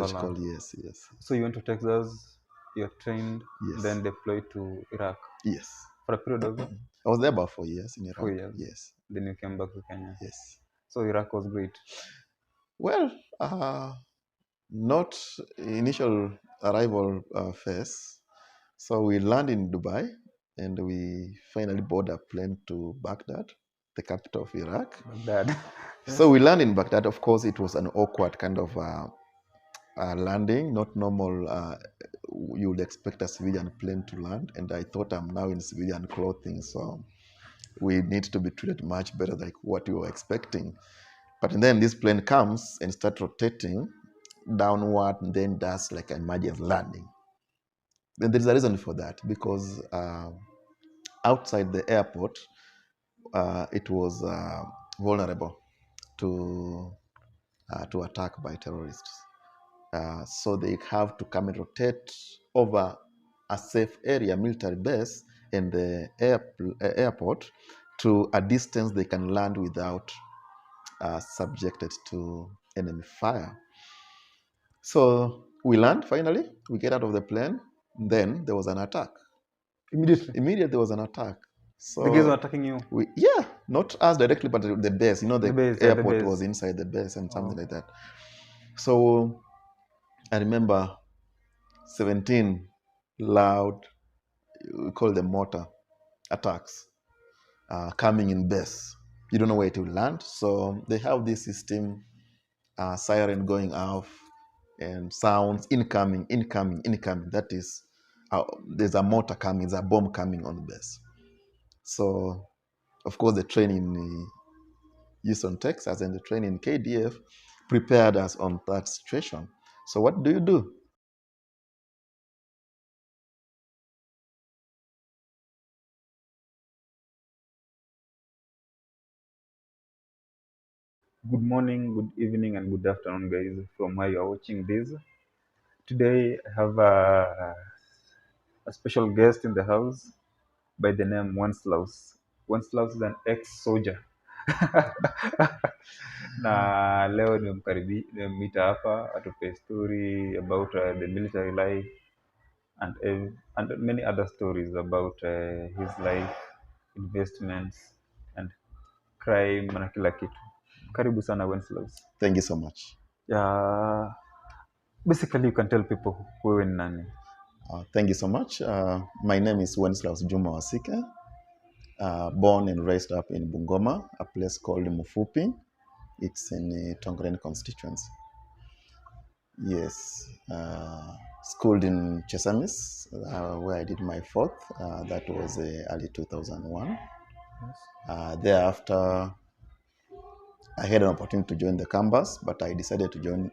Salam. Yes, yes, So you went to Texas, you're trained, yes, then deployed to Iraq yes. for a period of I was there about 4 years in four Iraq. years. Yes, Then you came back to Kenya. yes. So Iraq was great. Well, not initial arrival phase. So we land in Dubai and we finally board a plane to Baghdad, the capital of Iraq. Baghdad. So we land in Baghdad. Of course, it was an awkward kind of landing, not normal. You would expect a civilian plane to land, and I thought I'm now in civilian clothing, so we need to be treated much better like what we were expecting. But then this plane comes and starts rotating downward and then does like an emergency landing. Then there's a reason for that because outside the airport, it was vulnerable to attack by terrorists. So they have to come and rotate over a safe area, military base, and the airport to a distance they can land without subjected to enemy fire. So we land finally, we get out of the plane, then there was an attack. Immediately. Immediately there was an attack. The guys were So attacking you. yeah, not us directly, but the base. You know, The the base, the airport was base. inside the base and something Oh. like that. So I remember 17 loud, we call them mortar attacks coming in base. You don't know where it will land. So they have this system, siren going off and sounds incoming, incoming, incoming. That is, there's a mortar coming, there's a bomb coming on the base. So, of course, the training in Houston, Texas, and the training in KDF prepared us on that situation. So, what do you do? Good morning, good evening, and good afternoon, guys, from where you are watching this. Today, I have a special guest in the house by the name Wenslaus. Wenslaus is an ex-soldier. Na leo nimemwita hapa atupe story about the military life and many other stories about his life, investments and crime na kila kitu. Karibu sana Wenslaus. Thank you so much. Yeah, basically you can tell people wewe ni nani. Thank you so much. My name is Wenslaus Juma Wasike, born and raised up in Bungoma, a place called Mufupi. It's in the Tongren constituency. Yes. Schooled in Chesamis, where I did my fourth. That was early 2001. Yes. Thereafter, I had an opportunity to join the campus, but I decided to join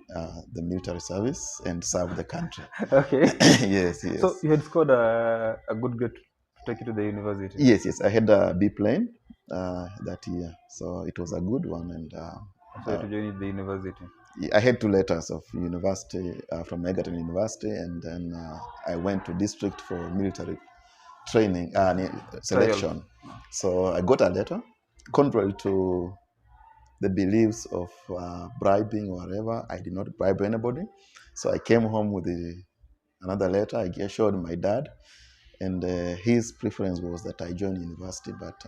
the military service and serve the country. Okay. Yes, yes. So you had scored a good grade to take you to the university. Yes, yes. I had a B plane that year, so it was a good one. And So you had to join the university. I had 2 letters of university from Egerton University, and then I went to district for military training selection. So I got a letter, contrary to the beliefs of bribing or whatever. I did not bribe anybody. So I came home with another letter. I showed my dad, and his preference was that I join university, but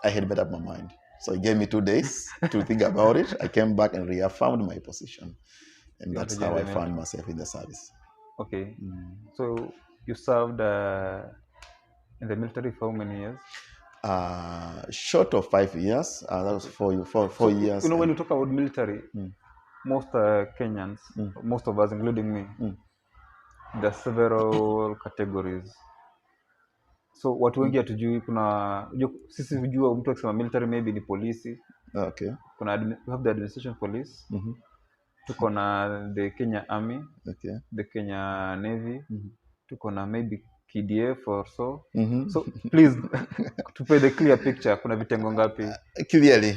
I had made up my mind. So he gave me 2 days to think about it. I came back and reaffirmed my position. And You want that's to join how the I found military. myself in the service. Okay. So you served in the military for how many years? Short of 5 years, that was 4 So, years. you know, when And you talk about military, most Kenyans, most of us, including me, there are several categories. So watu wengi hatujui sisi hujua mtu akisema military maybe ni polisi. okay. We have the administration police. Tuko na the Kenya Army, Okay. the Kenya Navy, tuko na maybe KDF or so. Mm-hmm. So please to pay the clear picture, kuna vitengo ngapi? Clearly,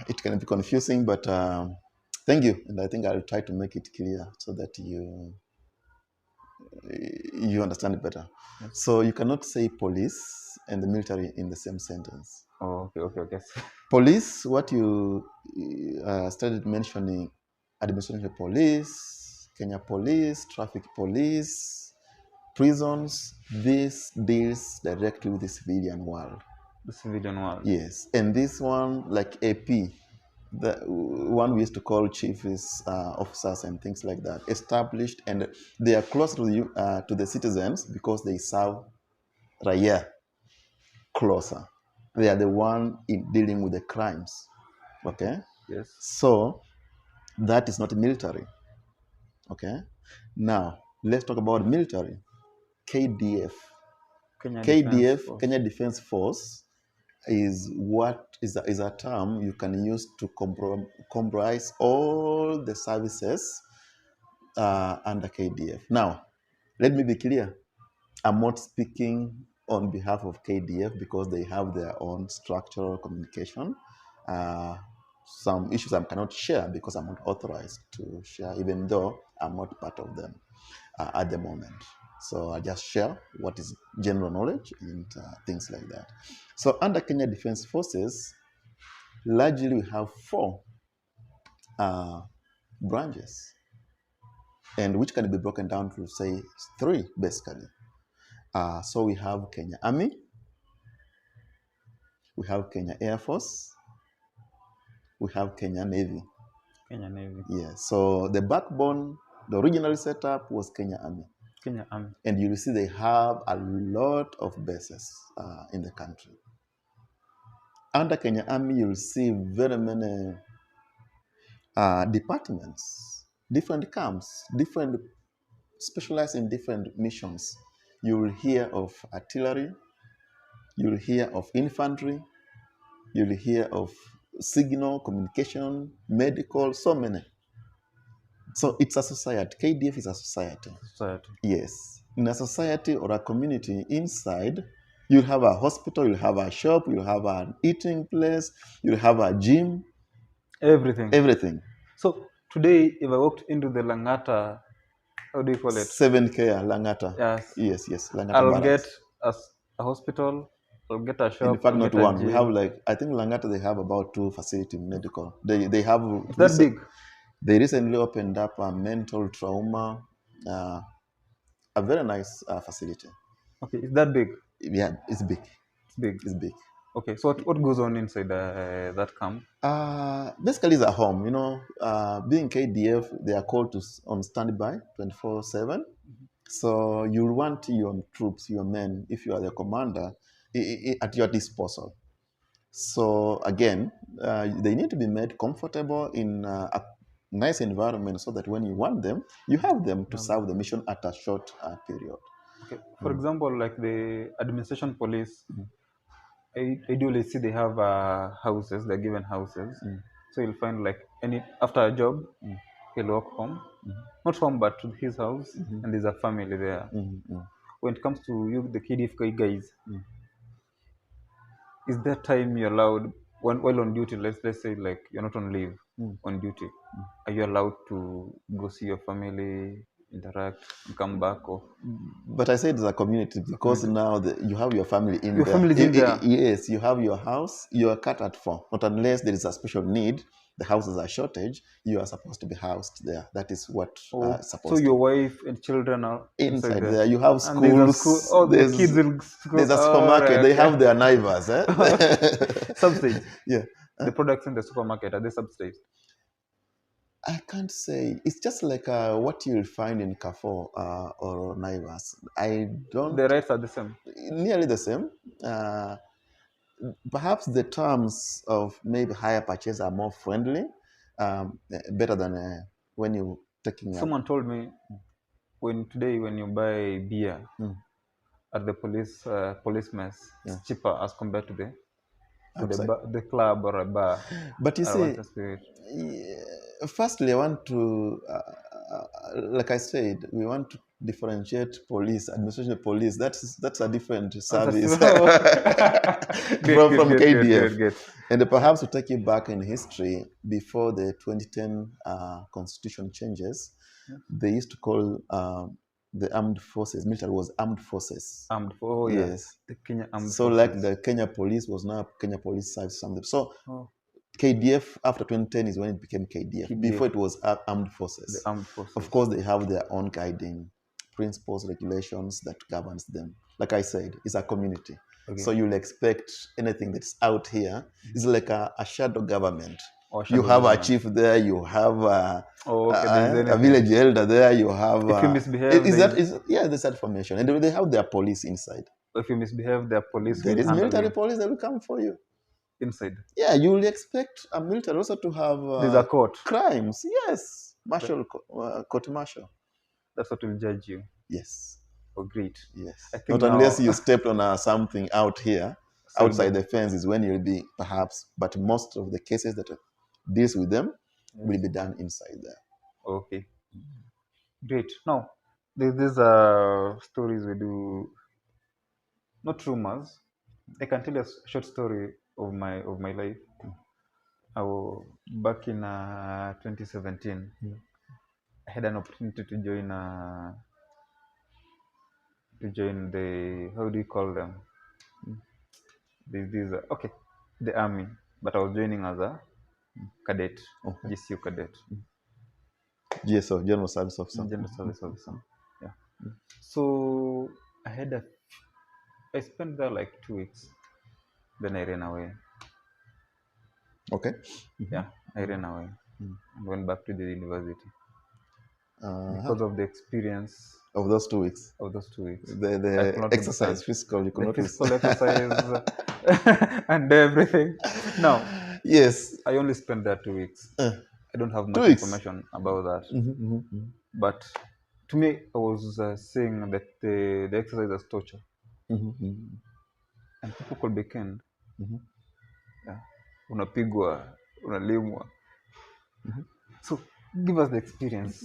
it can be confusing, but thank you. And I think I'll try to make it clear so that you understand it better. Yes. So you cannot say police and the military in the same sentence. Oh, okay. Police, what you started mentioning administrative police, Kenya police, traffic police, prisons. This deals directly with the civilian world. The civilian world. Yes, and this one, like AP, the one we used to call chiefs, officers, and things like that, established, and they are close to the citizens because they serve Raya closer. They are the one in dealing with the crimes. Okay, Yes. so that is not military. Okay, now let's talk about military. KDF. Kenya Defense KDF, Force. Kenya Defense Force, is a term you can use to comprise all the services under KDF. Now, let me be clear. I'm not speaking on behalf of KDF because they have their own structural communication. Some issues I cannot share because I'm not authorized to share, even though I'm not part of them at the moment. So I just share what is general knowledge and things like that. So under Kenya Defense Forces, largely we have four branches, and which can be broken down to say three basically. So we have Kenya Army, we have Kenya Air Force, we have Kenya Navy. Kenya Navy. Yeah. So the backbone, the original setup was Kenya Army. Kenya Army. And you will see they have a lot of bases in the country. Under Kenya Army, you'll see very many departments, different camps, different specialized in different missions. You will hear of artillery, you'll hear of infantry, you'll hear of signal, communication, medical, so many. So it's a society. KDF is a society. Society. Yes. In a society or a community inside, you'll have a hospital, you'll have a shop, you'll have an eating place, you'll have a gym. Everything. Everything. So today, if I walked into the Langata, how do you call it? 7K Langata. Yes. Yes. Langata I'll Barracks. get a hospital, I'll get a shop. In fact, I'll not get a one. gym. We have I think Langata, they have about 2 facilities medical. They have. It's that big? They recently opened up a mental trauma, a very nice facility. Okay, it's that big? Yeah, it's big. It's big. It's big. Okay, so what goes on inside that camp? Basically, it's a home. Being KDF, they are called on standby 24/7. So you'll want your troops, your men, if you are the commander, at your disposal. So again, they need to be made comfortable in a nice environment so that when you want them, you have them to serve the mission at a short period. Okay. For example, like the administration police, ideally see they have houses, they're given houses. So you'll find like after a job, he'll walk home. Not home, but to his house, and there's a family there. When it comes to you, the KDF guys, is there time you're allowed while on duty? Let's say like you're not on leave, on duty. Are you allowed to go see your family, interact, and come back? Or But I said it's a community because now you have your family in your there. family is in there. Yes, you have your house. You are catered for. Not unless there is a special need, the houses are shortage. You are supposed to be housed there. That is what supposed. So your wife and children are inside there. You have schools. And there's a school. Oh, the kids in school. There's a supermarket. They have their neighbors. Subsidized. Yeah. The products in the supermarket, are they subsidized? I can't say. It's just like what you'll find in Carrefour or Naivas. I don't. The rates are the same. Nearly the same. Perhaps the terms of maybe higher purchase are more friendly, better than when you're taking. Someone told me when you buy beer at the police mess, it's cheaper as compared to the club or a bar. But you see, firstly, I want to, like I said, we want to differentiate police, administration police. That's a different service from KDF. Good. And perhaps to take you back in history, before the 2010 constitution changes, they used to call the armed forces, military was armed forces. Yes. The Kenya armed forces. So like the Kenya police was now Kenya police service something. So KDF after 2010 is when it became KDF. KDF. Before it was armed The forces. armed forces. Of course, they have their own guiding principles, regulations that governs them. Like I said, it's a community. Okay. So you'll expect anything that's out here is like a shadow government. Or You shadow have government. a chief there, you have there's a village elder there, you have... If you misbehave, there's that formation. And they have their police inside. if you misbehave, their police There will is handle military you police that will come for you. inside. Yeah, you will expect a military also to have There's a court. crimes. Yes, court martial. That's what will judge you. Yes. Oh, great. Yes. I think Not now, unless you stepped on something out here, outside the fence is when you'll be perhaps, but most of the cases that deals with them will be done inside there. Okay. Great. Now, these stories we do, not rumors. I can tell you a short story of my life. Back in 2017, I had an opportunity to join the, how do you call them? Okay, the army. But I was joining as a cadet, GSU cadet. GSO, General Service Officer. General Service Officer. Yeah. So I spent there like 2 weeks. Then I ran away. Okay. Yeah, I ran away and went back to the university because of the experience of those 2 weeks. The exercise, physical, you could not physical exercise and everything. Now, yes, I only spent there 2 weeks. I don't have much information about that. But to me, I was saying that the exercise is torture. And people could be killed. Yeah. Unapigwa, unalimwa. So give us the experience.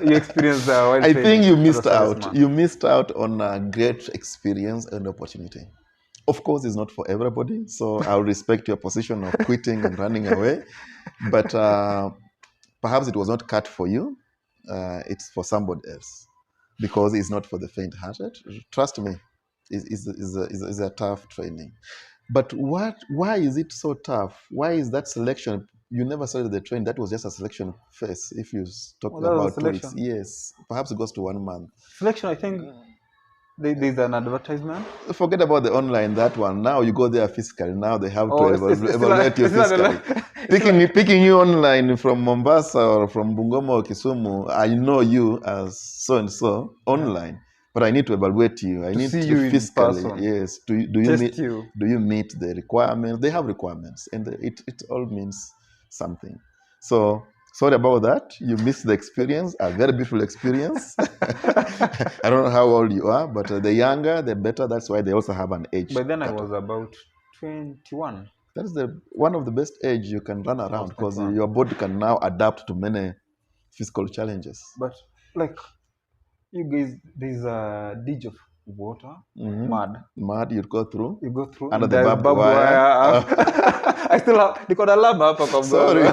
you experienced while I think you missed out. You missed out on a great experience and opportunity. Of course, it's not for everybody. So I'll respect your position of quitting and running away. But perhaps it was not cut for you. It's for somebody else. Because it's not for the faint-hearted. Trust me, it's a tough training. But why is it so tough? Why is that selection? You never started the training. That was just a selection phase. If you talk about 2 weeks, yes, perhaps it goes to 1 month. Selection, I think there's an advertisement. Forget about the online, that one. Now you go there physically. Now they have to evaluate you physically. Picking you online from Mombasa or from Bungoma or Kisumu, I know you as so-and-so online. Yeah. But I need to evaluate you. I need to physically. Yes. Do you meet the requirements? They have requirements, and it all means something. So sorry about that. You missed the experience, a very beautiful experience. I don't know how old you are, but the younger, the better. That's why they also have an age. But then I was about 21. That's one of the best age you can run around because your body can now adapt to many physical challenges. But like, you guys, there's a ditch of water, mud. You go through. Under the barbed wire. I still have. Niko na alama hapa kwa mgongo. Sorry.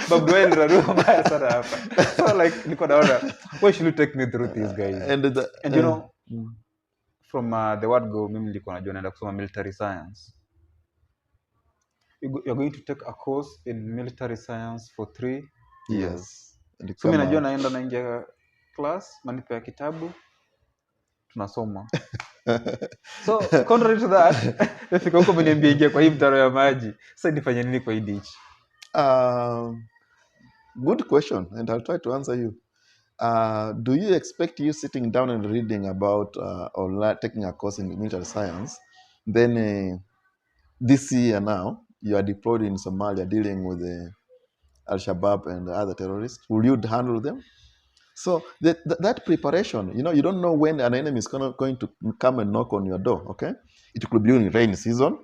Barbed wire ndio mbaya sana hapa. So like, niko naona, why should you take me through these guys? And you know, from the word go, mimi nilikuwa najua naenda kusoma military science. You're going to take a course in military science for 3 years. So mimi najua naingia class, manipo ya kitabu, tunasoma. So contrary to that, nafika huko mniambia ingia kwa hii mtaro ya maji. Sasa nifanye nini kwa hii ditch? Good question, and I'll try to answer you. Do you expect you sitting down and reading about or taking a course in military science, then this year now you are deployed in Somalia dealing with the Al-Shabaab and other terrorists? Will you handle them? So that preparation, you don't know when an enemy is going to come and knock on your door, okay? It could be in rain season.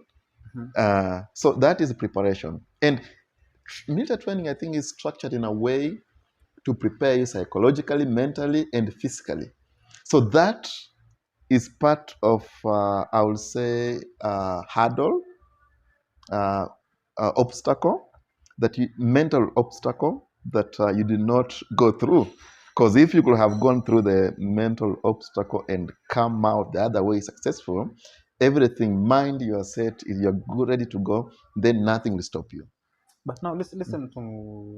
So that is preparation. And military training, I think, is structured in a way to prepare you psychologically, mentally, and physically. So that is part of, I would say, hurdle, obstacle, mental obstacle that you did not go through. Because if you could have gone through the mental obstacle and come out the other way successful, everything, mind, you are set, if you're good, ready to go, then nothing will stop you. But now listen to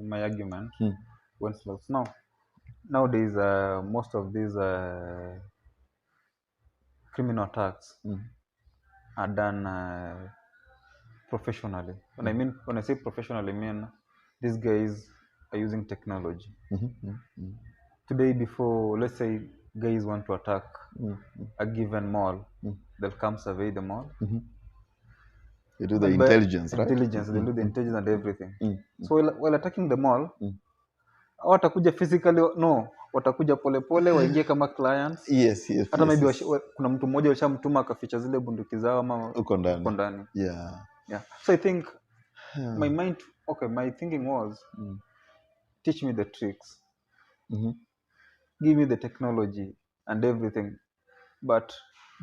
my argument. Mm, When slows now nowadays, most of these criminal attacks mm, are done professionally. When I say professionally, I mean these guys are using technology. mhm, mm, mm, Today, before let's say guys want to attack mm, a given mall, mm, they'll come survey the mall, mhm. You do the and by intelligence, right? intelligence they'll Mm, do the mm, intelligence and everything. mm, mm, So while attacking the mall, mm. watakuja physically, no, watakuja polepole waingie kama clients. Yes, yes, Hata yes, maybe yes. kuna mtu mmoja washamtuma akaficha zile bunduki zao ama Uko uko ndani. ndani. Yeah. Yeah, so I think my Yeah. mind, okay, my thinking was, Mm, teach me the tricks, mhm. give me the technology and everything, but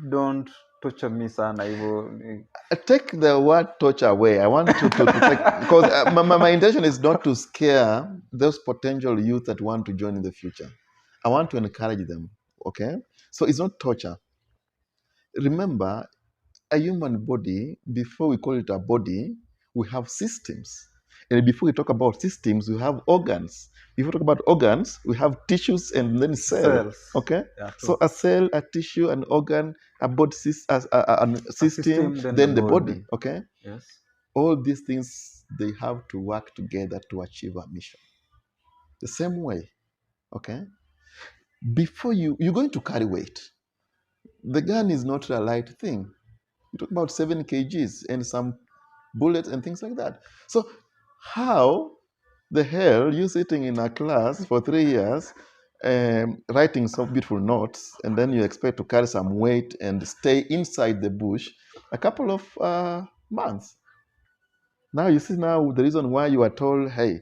don't torture me sana hivyo. Take the word torture away. I want to take, because my intention is not to scare those potential youth that want to join in the future. I want to encourage them. Okay? So it's not torture. Remember, a human body, before we call it a body, we have systems. And before we talk about systems, we have organs. If we talk about organs, we have tissues and then cell. Cells. Okay? Yeah, So true. a cell, a tissue, an organ, a body a A system, system, then the then the body. body. Okay? Yes. All these things, they have to work together to achieve a mission. The same way. Okay? Before you're going to carry weight. The gun is not a light thing. You talk about 7 kgs and some bullets and things like that. So how the hell you sitting in a class for 3 years, writing some beautiful notes, and then you expect to carry some weight and stay inside the bush a couple of months? Now you see now the reason why you are told, hey,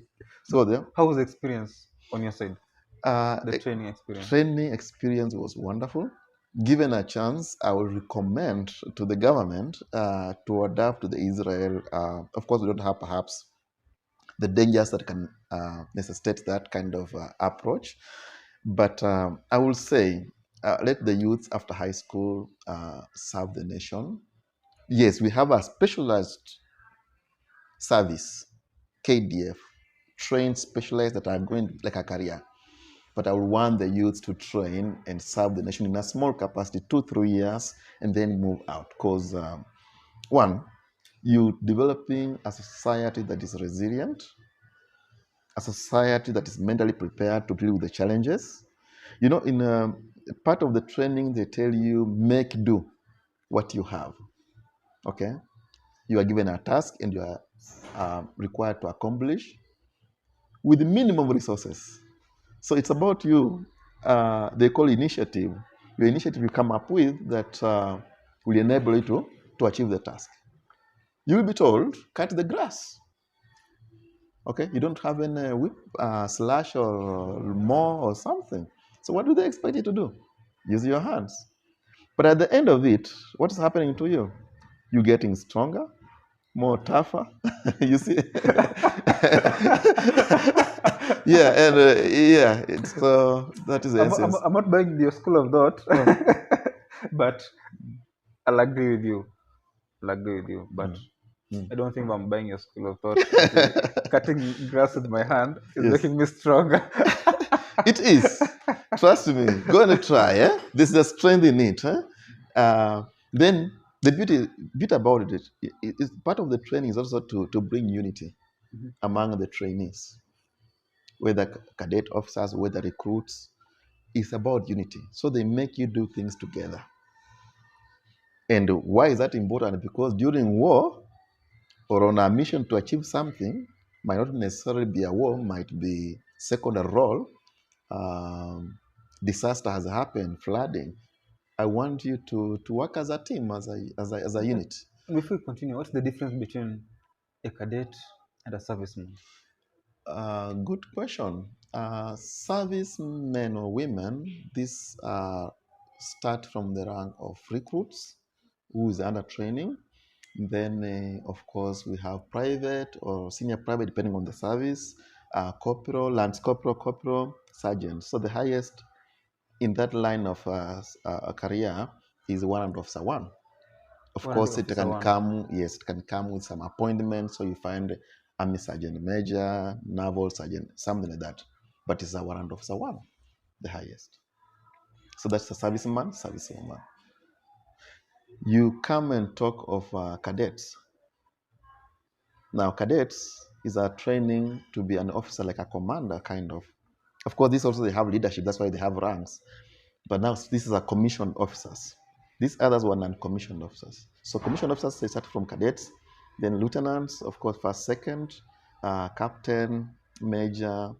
But so the how was the experience on your side? uh, The training experience. training experience was wonderful. Given a chance, I will recommend to the government to adapt to the Israel. Of course, we don't have perhaps the dangers that can necessitate that kind of approach, but I will say let the youth after high school serve the nation. Yes, we have a specialized service, KDF, trained specialized that are going like a career. But I would want the youth to train and serve the nation in a small capacity, 2, 3 years, and then move out. Because one, you developing a society that is resilient, a society that is mentally prepared to deal with the challenges. You know, in part of the training, they tell you make do what you have. Okay, you are given a task and you are required to accomplish with minimum resources. So it's about you. They call initiative. Your initiative you come up with that will enable you to achieve the task. You will be told, cut the grass. Okay, you don't have any whip, slash or mow or something. So what do they expect you to do? Use your hands. But at the end of it, what is happening to you? You're getting stronger, more tougher. You see? Yeah, and yeah, it's that is the essence. I'm not buying your school of thought, Oh, but I'll agree with you. I'll agree with you, but mm, mm. I don't think I'm buying your school of thought. Ati cutting grass with my hand is Yes, making me stronger. it is. Trust me. Go and try. Eh? There's the strength in it. Eh? Then the beauty about it is part of the training is also to bring unity Mhm. among the trainees, whether cadet officers, whether recruits. It's about unity. So they make you do things together. And why is that important? Because during war or on a mission to achieve something, might not necessarily be a war, might be secondary role. Disaster has happened, flooding. I want you to work as a team, as a unit. Before we continue, what's the difference between a cadet and a serviceman? Good question. Servicemen or women, this start from the rank of recruits who is under training. Then, of course, we have private or senior private, depending on the service, corporal, lance corporal, corporal, sergeant. So the highest in that line of a career is warrant officer one. Of Warrant course, it officer can one. come, yes, it can come with some appointments. So you find Army Sergeant Major, Naval Sergeant, something like that. But it's a warrant officer one, the highest. So that's the serviceman, servicewoman. You come and talk of cadets. Now, cadets is a training to be an officer, like a commander, kind of. Of course, this also they have leadership. That's why they have ranks. But now this is a commissioned officers. These others were non-commissioned officers. So commissioned officers, they start from cadets, then lieutenants, of course, first, second, captain, major,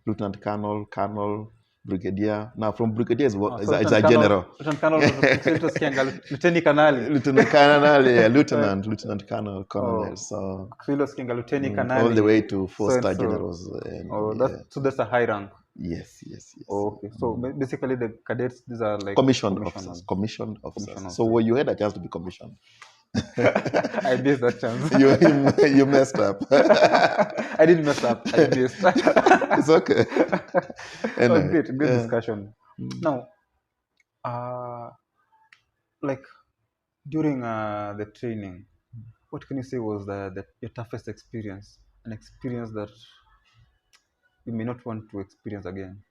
lieutenant colonel, colonel, brigadier. Now from brigadier Oh, so is a general. Lieutenant Colonel Kiswahili tusikianga Lieutenant Kanali. Lieutenant colonel, yeah, lieutenant colonel, colonel. Oh, So Kiswahili tusikianga Lieutenant all the Kanali. way to So and four-star so. generals. And, Oh, yeah. that's a high rank. Yes, yes, yes. Oh, okay. So basically the cadets, these are like Commissioned commissioners. officers. Commissioned officers. Commissioned So officers. you had a chance to be commissioned. I missed that chance. You messed up. I didn't mess up. I missed. It's okay. Oh, Anyway, great discussion. Now, like during the training, what can you say was your toughest experience? An experience that you may not want to experience again?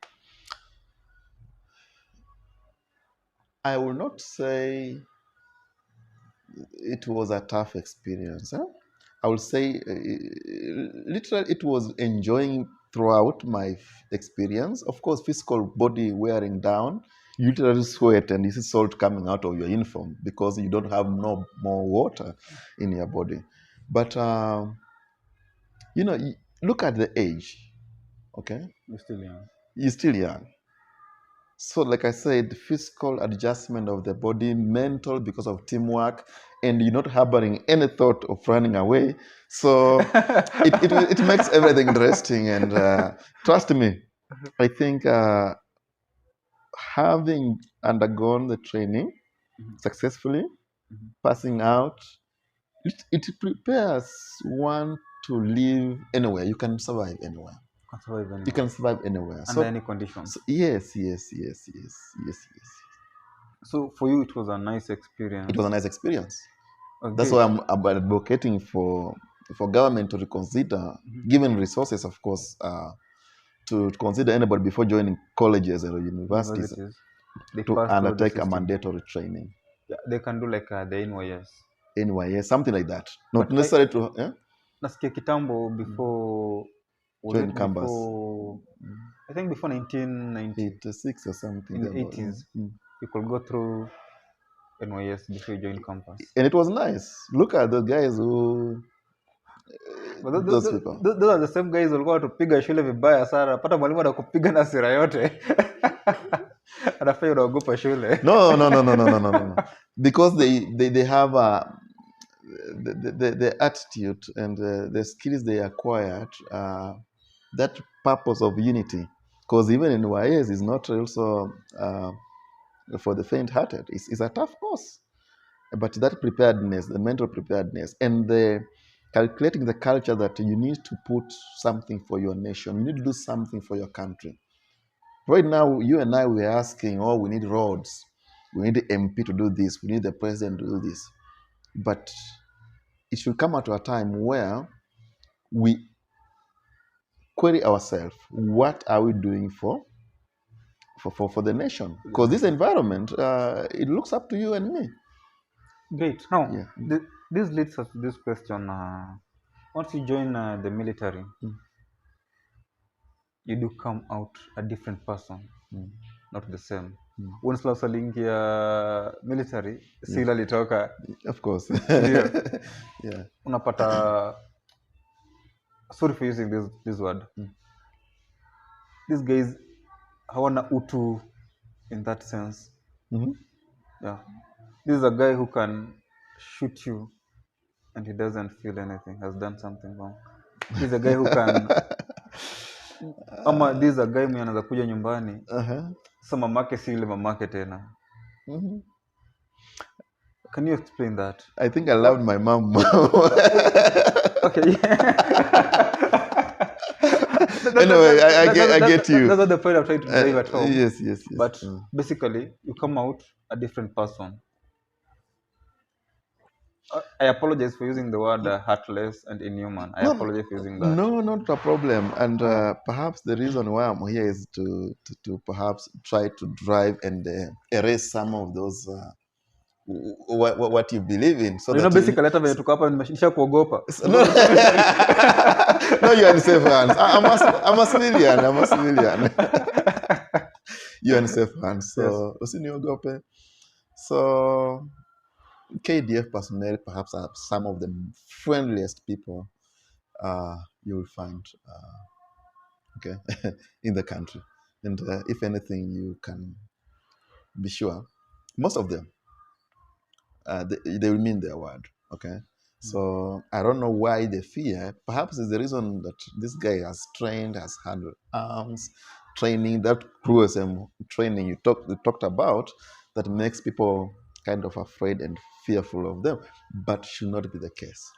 I will not say it was a tough experience. I will say literally it was enjoying throughout my experience. Of course, physical body wearing down, you literally sweat and you see salt coming out of your uniform because you don't have no more water in your body. But look at the age. Okay, You're still young. you're still young. So, like I said, physical adjustment of the body, mental because of teamwork, and you're not harboring any thought of running away. So, it makes everything interesting. And trust me, I think having undergone the training successfully, passing out, it prepares one to live anywhere. You can survive anywhere. Can survive anywhere. You can survive anywhere. Under any conditions. Yes. So for you, it was a nice experience. It was a nice experience. Okay. That's why I'm advocating for government to reconsider, given resources, of course, to consider anybody before joining colleges or universities to undertake a mandatory training. Yeah, they can do like the NYS. NYS, something like that. Not necessarily to. Yeah? Nasikia kitambo before. Join campus. I think before 1986 or something. In the 80s, you could go through NYS before you join campus. And it was nice. Look at the guys who. Those people. Those are the same guys who walikuwa tupiga shule vibaya sana. Pata mwalimu anakupiga na sira yote. Anafanya unaogopa shule. No. Because they have the attitude and the skills they acquired, that purpose of unity. Because even in YS is not also for the faint-hearted. It's a tough course. But that preparedness, the mental preparedness, and the calculating the culture that you need to put something for your nation, you need to do something for your country. Right now, you and I, we're asking, we need roads. We need the MP to do this. We need the president to do this. But it should come at a time where we query ourselves, what are we doing for the nation? Because this environment, it looks up to you and me. Great. Now, this leads us to this question. Once you join the military, you do come out a different person, not the same. Once unaingia military, sila litoka. Of course. Yeah. Unapata, sorry for using this word. These guys hawana utu in that sense. Yeah. This is a guy who can shoot you and he doesn't feel anything, has done something wrong. This is a guy who can this is a guy mwenye anaweza kuja nyumbani. So mamake si yule mamake tena. Can you explain that? I think I loved my mom. Okay. Anyway, I get you. That's not the point I'm trying to drive at home. Yes. But basically, you come out a different person. I apologize for using the word heartless and inhuman. I No, apologize for using that. no, not a problem. And Uh, perhaps the reason why I'm here is to perhaps try to drive and erase some of those what you believe in, so that you. basically hata venye tuko hapa nimesha kuogopa. So, no, no, you're in safe hands. I'm a civilian. I'm a civilian. You're in safe hands. Yes. So, usiniogope. So, KDF personnel perhaps are some of the friendliest people you'll find, okay, in the country. And if anything, you can be sure, most of them, they will mean their word, okay? So I don't know why they fear. Perhaps it's the reason that this guy has trained, has handled arms, training, that cruising training you talked about, that makes people kind of afraid and fearful of them, but should not be the case.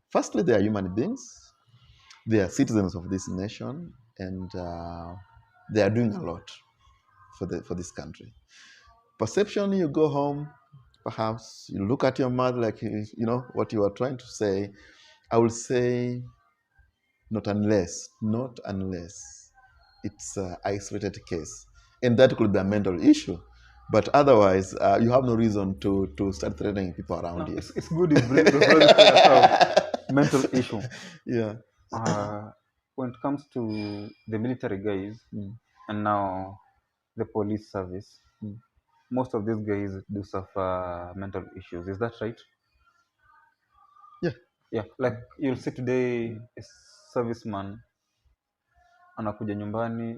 Firstly, they are human beings. They are citizens of this nation, and they are doing a lot for this country. Perception, you go home, perhaps you look at your mother like, what you are trying to say. I will say, not unless it's an isolated case. And that could be a mental issue. But otherwise, you have no reason to start threatening people around No, you. it's good you've brought it to yourself. Mental issue. Yeah. When it comes to the military guys Mm. and now the police service, Mm. most of these guys do suffer mental issues. Is that right? Yeah. Yeah. Like you'll see today, a serviceman anakuja nyumbani,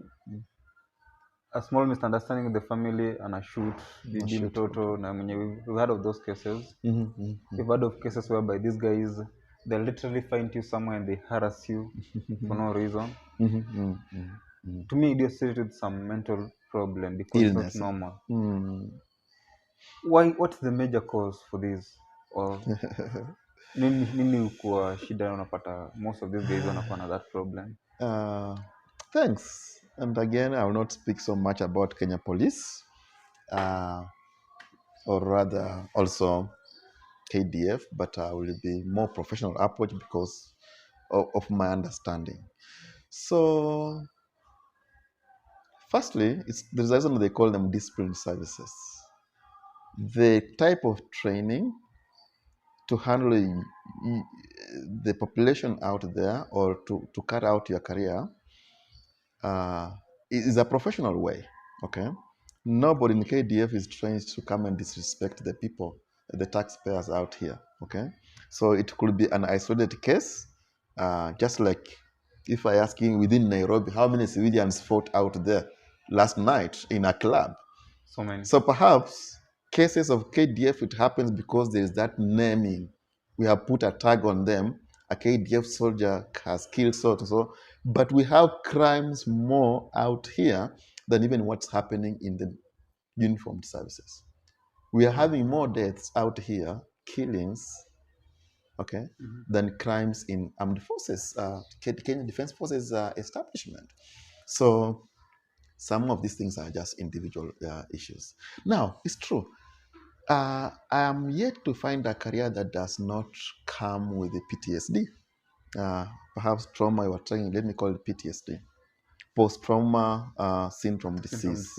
a small misunderstanding with the family, anashoot bibi Shoot. mtoto na mwenye we've heard of those cases. Mm-hmm. We've heard of cases whereby these guys they literally find you somewhere and they harass you for no reason. Mm-hmm. To me, it associated some mental problem because it's not Illness. normal. Mm. Why? What's the major cause for this? Or nini kuwa shida unapata most of these guys wanakuwa na that problem? Thanks. And again, I will not speak so much about Kenya Police, or rather also KDF, but I will be more professional approach because of my understanding. So, firstly, there's a reason they call them discipline services. The type of training to handle the population out there, or to cut out your career, is a professional way, okay? Nobody in KDF is trained to come and disrespect the people, the taxpayers out here, okay? So it could be an isolated case, just like if I ask you within Nairobi, how many civilians fought out there last night in a club? So many. So perhaps cases of KDF, it happens because there is that naming. We have put a tag on them. A KDF soldier has killed so and so. But we have crimes more out here than even what's happening in the uniformed services. We are having more deaths out here, killings, okay, than crimes in armed forces, Kenya Defense Forces establishment. So some of these things are just individual issues. Now, it's true. I am yet to find a career that does not come with a PTSD. Perhaps trauma you are trying, let me call it PTSD. Post-trauma syndrome disease.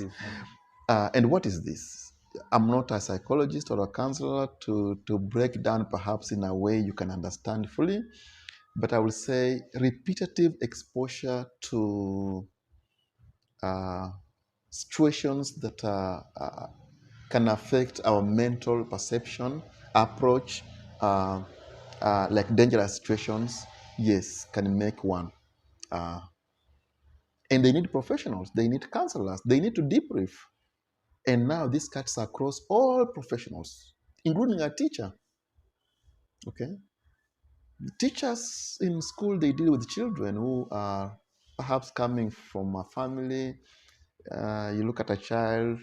And what is this? I'm not a psychologist or a counselor to break down perhaps in a way you can understand fully, but I will say repetitive exposure to situations that can affect our mental perception, approach, like dangerous situations, yes, can make one. And they need professionals, they need counselors, they need to debrief. And now this cuts across all professionals, including a teacher. Okay? Teachers in school, they deal with children who are perhaps coming from a family. You look at a child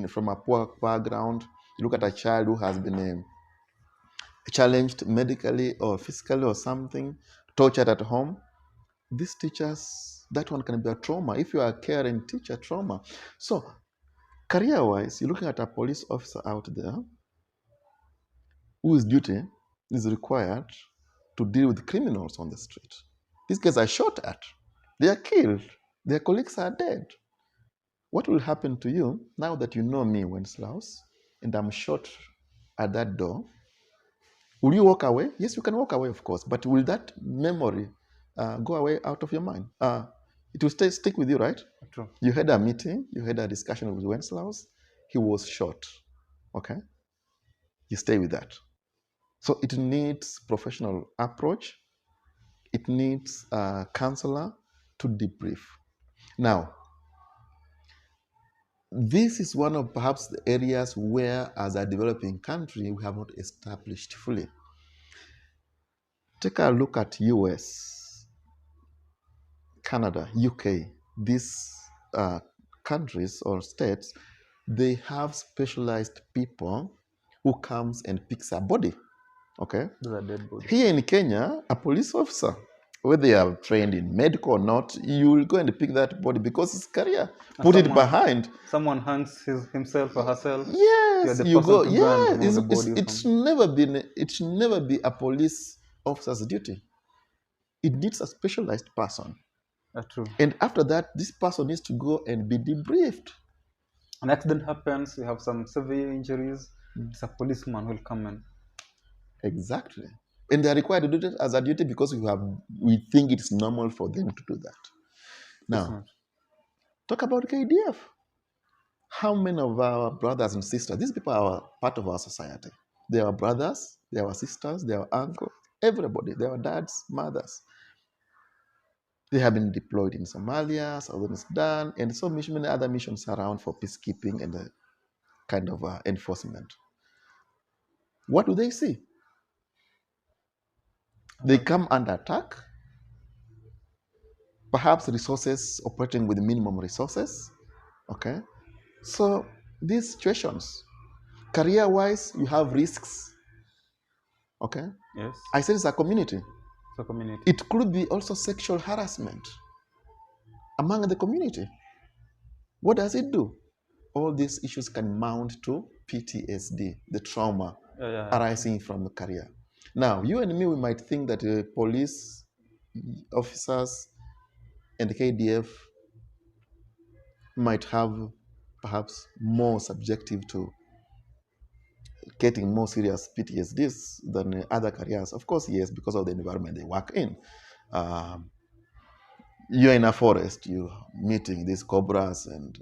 from a poor background. You look at a child who has been challenged medically or physically or something, tortured at home. These teachers, that one can be a trauma. If you are a caring teacher, trauma. So, career-wise, you're looking at a police officer out there. whose duty is required to deal with criminals on the street. These guys are shot at. They are killed. Their colleagues are dead. What will happen to you now that you know me, Wenslaus, and I'm shot at that door? Will you walk away? Yes, you can walk away, of course, but will that memory go away out of your mind? It will stick with you, right? True. You had a meeting, you had a discussion with Wenslaus, he was shot. Okay? You stay with that. So it needs professional approach. It needs a counselor to debrief. Now, this is one of perhaps the areas where, as a developing country, we have not established fully. Take a look at US, Canada, UK. These countries or states, they have specialized people who comes and picks a body. Okay? Those are dead bodies. Here in Kenya, a police officer, whether they are trained in medical or not, you will go and pick that body because it's career. Put it behind. Someone hangs himself or herself. Yes, you go. Yeah, it's never been. It should never be a police officer's duty. It needs a specialized person. That's true. And after that, this person needs to go and be debriefed. An accident happens. You have some severe injuries. It's a policeman who will come in. Exactly. And they are required to do that as a duty because we think it's normal for them to do that. Now, talk about KDF. How many of our brothers and sisters, these people are part of our society. They are brothers, they are sisters, they are uncles, everybody. They are dads, mothers. They have been deployed in Somalia, Southern Sudan, and so many other missions around for peacekeeping and kind of enforcement. What do they see? They come under attack, perhaps resources operating with minimum resources. Okay? So these situations, career-wise, you have risks. Okay? Yes. I said it's a community. It's a community. It could be also sexual harassment among the community. What does it do? All these issues can mount to PTSD, the trauma arising from the career. Now, you and me, we might think that police officers and the KDF might have perhaps more subjective to getting more serious PTSDs than other careers. Of course, yes, because of the environment they work in. You're in a forest, you're meeting these cobras and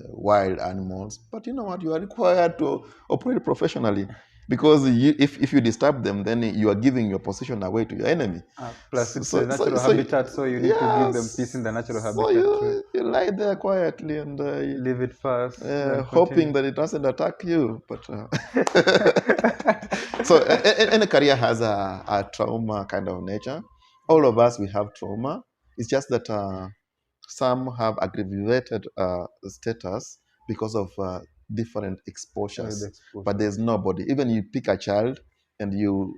wild animals, but you know what? You are required to operate professionally because if you disturb them, then you are giving your position away to your enemy. Plus, it's a natural habitat, so you need to give them peace in the natural habitat. So you lie there quietly and leave it fast, hoping that it doesn't attack you. But so any career has a trauma kind of nature. All of us, we have trauma. It's just that some have aggravated status because of different exposures. But there's nobody. Even you pick a child and you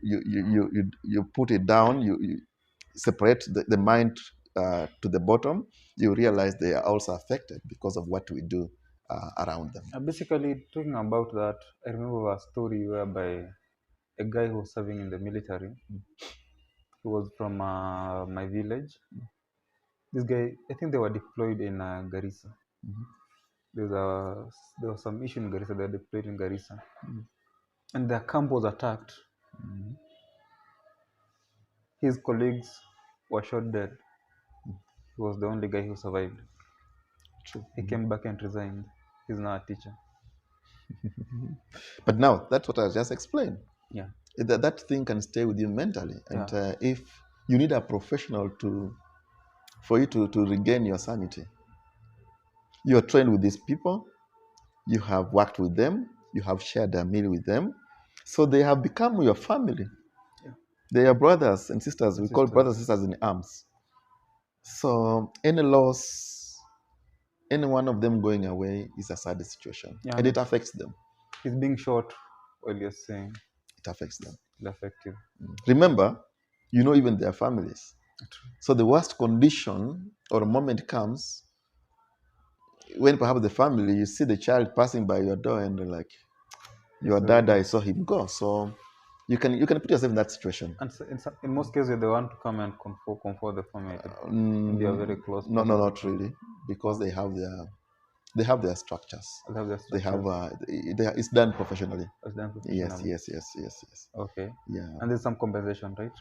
put it down, you separate the mind to the bottom, you realize they are also affected because of what we do around them. Basically, talking about that, I remember a story whereby a guy who was serving in the military, he was from my village. This guy, I think they were deployed in Garissa. There was some issue in Garissa. They were deployed in Garissa, and their camp was attacked. His colleagues were shot dead. He was the only guy who survived. True. He came back and resigned. He's now a teacher. But now, that's what I just explained. Yeah. That thing can stay with you mentally. And if you need a professional for you to regain your sanity, you are trained with these people, you have worked with them, you have shared a meal with them, so they have become your family. Yeah. They are brothers and sisters. We call brothers and sisters in arms. So any loss, any one of them going away is a sad situation, and it affects them. He's being shot while you're saying. It affects them. It affects you. Remember, you know even their families. So the worst condition or moment comes when perhaps the family, you see the child passing by your door and like, your dad, I saw him go. So You can put yourself in that situation. And so in most cases, they want to come and comfort the family. Maybe a very close No, person no, to the not family. really, because they have their structures. They have their They have structures it's done professionally. as done Yes, professionally. yes, yes, yes, yes. Okay. Yeah. And there's some compensation, right?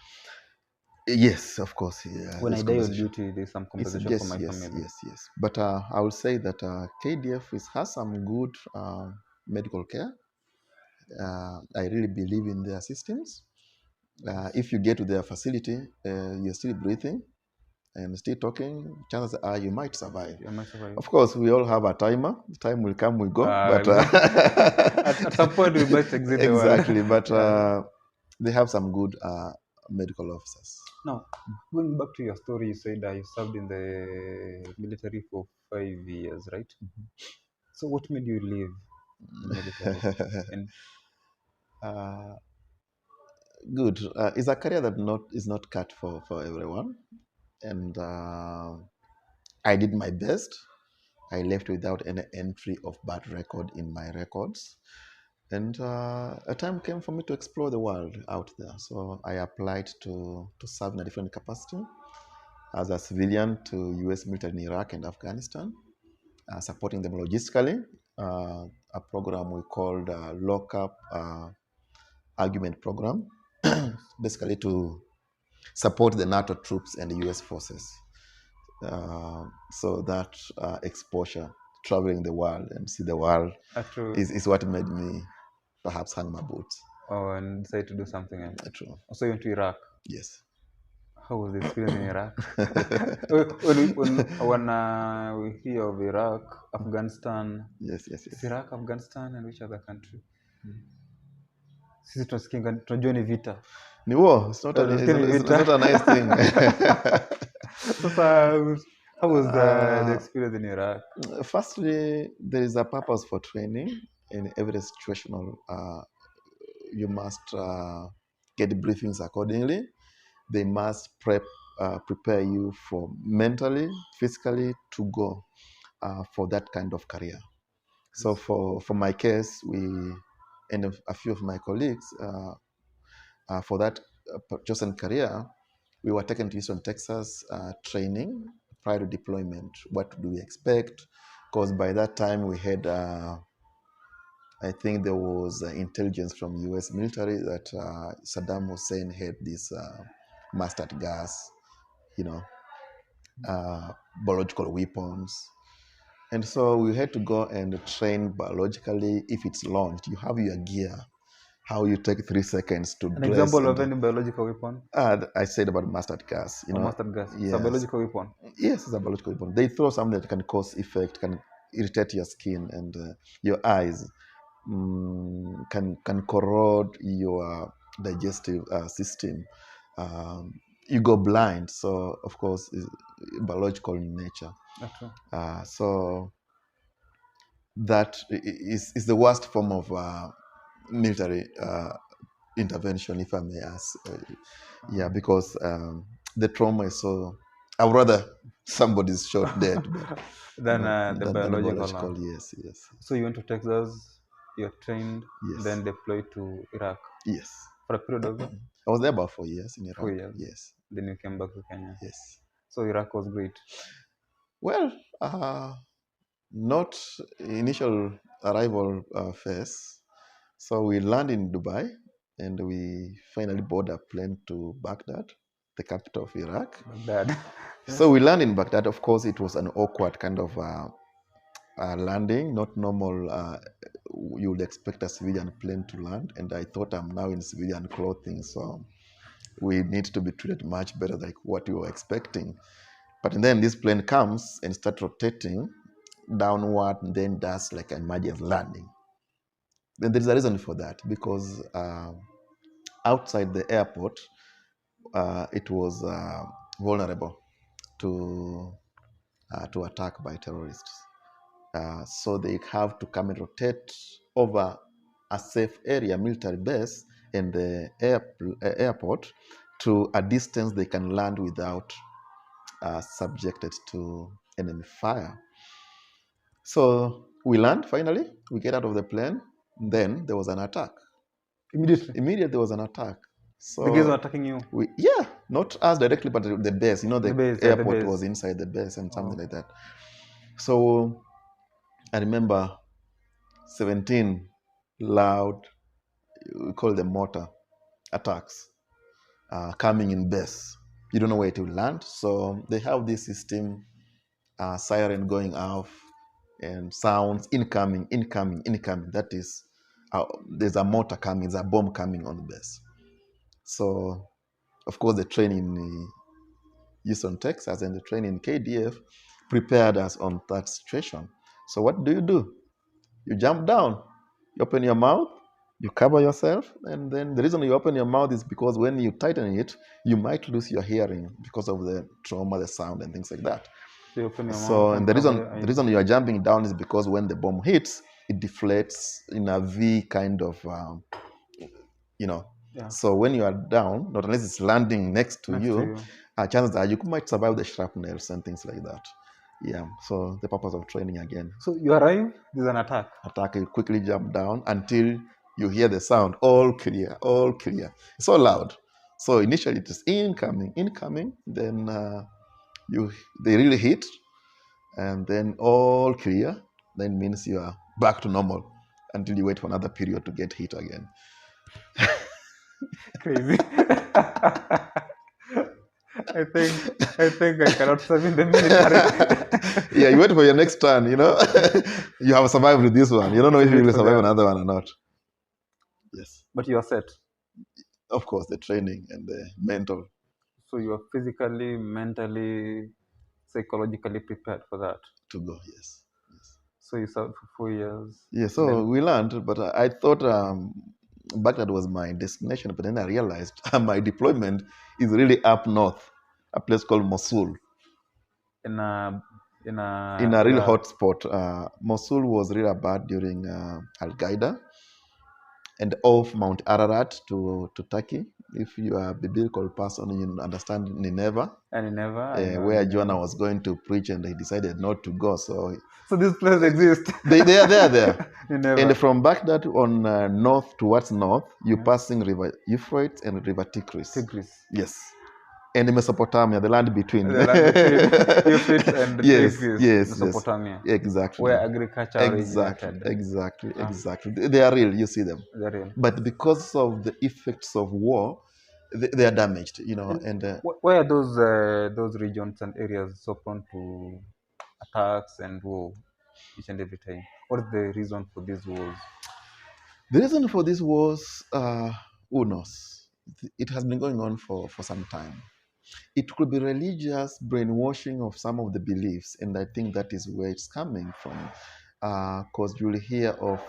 Yes, of course. Yeah, When I there's die on conversation. duty, there's some It's compensation for yes, my yes, family. yes, yes. But I will say that KDF has some good medical care. I really believe in their systems. If you get to their facility, you're still breathing and still talking, chances are you might survive. You might survive. Of course, we all have a timer. Time will come, we go. But At some point, we must exit the world. exactly. But Yeah. they have some good medical officers. Now, going back to your story, you said you served in the military for 5 years, right? So, what made you leave the military? And uh, Good. It's a career that not is not cut for everyone, and I did my best. I left without any entry of bad record in my records. And a time came for me to explore the world out there. So I applied to serve in a different capacity as a civilian to US military in Iraq and Afghanistan, supporting them logistically. A program we called Lockup Argument Program, yes, basically to support the NATO troops and the US forces. So that exposure, traveling the world and see the world, true. is what made me perhaps hang my boots. Oh, and decided to do something else. True. So, you went to Iraq. Yes. How was the experience in Iraq? When we hear of Iraq, Afghanistan, Yes, yes, it's yes. Iraq, Afghanistan, and which other country? Sisi tunajua ni vita. Ni war. It's not, Tunasikia ni it's vita. not a nice thing. Sasa, how was the uh, experience in Iraq? Firstly, there is a purpose for training in every situational. You must get briefings accordingly. They must prepare you for mentally, physically to go for that kind of career. So for my case, we and a few of my colleagues for that chosen career, we were taken to Houston, Texas, training prior to deployment. What do we expect? Because by that time we had, I think there was intelligence from U.S. military that Saddam Hussein had this mustard gas, you know, biological weapons. And so we had to go and train biologically. If it's launched, you have your gear, how you take 3 seconds to An dress. example And of any biological weapon I said about mustard gas, or mustard gas. It's a yes. biological weapon. Yes, it's a biological weapon. They throw something that can cause effect, can irritate your skin and your eyes, can corrode your digestive system. You go blind. So, of course, it's biological in nature. That's true. So that is the worst form of military intervention, if I may ask. Yeah, because the trauma is so. I would rather somebody's shot dead, Than but the than a biological biological. one. Yes, yes, So you went to Texas, you're trained, yes, then deployed to Iraq yes. for a period of I was there about 4 years in four Iraq. years. Yes, Then you came back to Kenya. yes. So Iraq was great. Well, not initial arrival phase. So we land in Dubai and we finally board a plane to Baghdad, the capital of Iraq. Baghdad. So Yes. we land in Baghdad. Of course, it was an awkward kind of landing, not normal. You would expect a civilian plane to land, and I thought I'm now in civilian clothing, so we need to be treated much better like what we were expecting. But then this plane comes and starts rotating downward and then does like an emergency landing. And there's a reason for that because outside the airport, it was vulnerable to attack by terrorists. So they have to come and rotate over a safe area, military base, and the airport to a distance they can land without subjected to enemy fire. So we land finally, we get out of the plane, then there was an attack. Immediately. Immediately there was an attack. The guys were So attacking you. yeah, not us directly, but the base. The The base, yeah, the airport base. was inside the base and something Oh, like that. So I remember 17 loud, we call them mortar attacks, coming in base. You don't know where to land. So they have this system, siren going off and sounds incoming, incoming, incoming. That is, there's a mortar coming, there's a bomb coming on the base. So, of course, the training in Houston, Texas, and the training in KDF prepared us on that situation. So, what do? You jump down, you open your mouth, you cover yourself, and then the reason you open your mouth is because when you tighten it, you might lose your hearing because of the trauma, the sound, and things like that. so you open your mouth So, and and the cover reason your the eyes. reason you are jumping down is because when the bomb hits, it deflates in a V kind of, you know. Yeah, So when you are down, not unless it's landing next to next to you, you. chances are you might survive the shrapnels and things like that. Yeah. So the purpose of training again, So you arrive, there's an attack. attack, you quickly jump down until you hear the sound, all clear, all clear. It's so loud. So initially it is incoming, incoming. Then they really hit, and then all clear. Then means you are back to normal until you wait for another period to get hit again. Crazy. I think I cannot serve in the military. Yeah, you wait for your next turn, you have survived with this one. You don't know So if you you wait will for survive the, another one or not. Yes. but you are set. Of course, the training and the mental So you are physically, mentally, psychologically prepared for that. to go, yes. Yes. So you served for 4 years. Yeah, so Then we learned, but I thought Baghdad was my destination, but then I realized my deployment is really up north, a place called Mosul, in a in in a a really where hot spot. Mosul was really bad during Al Qaeda, and off Mount Ararat to Turkey. If you are a biblical person, you understand Nineveh, and never I know where Jonah never. was going to preach and he decided not to go. So So this place exists. they are there. And Never. from Baghdad on north towards north, you're Yeah. passing River Euphrates and River Tigris. Tigris. Yes. And Mesopotamia, the land between. The land between Euphrates and the Yes, Tigris, yes, yes. Mesopotamia, Exactly. where agriculture Exactly, originated. exactly, Ah, exactly. They are real, you see them. they're real. But because of the effects of war, they are damaged, And and why are those regions and areas so prone to attacks and war each and every time? What is the reason for these wars? the reason for this was, who knows? It has been going on for some time. It could be religious brainwashing of some of the beliefs, and I think that is where it's coming from. Because you'll hear of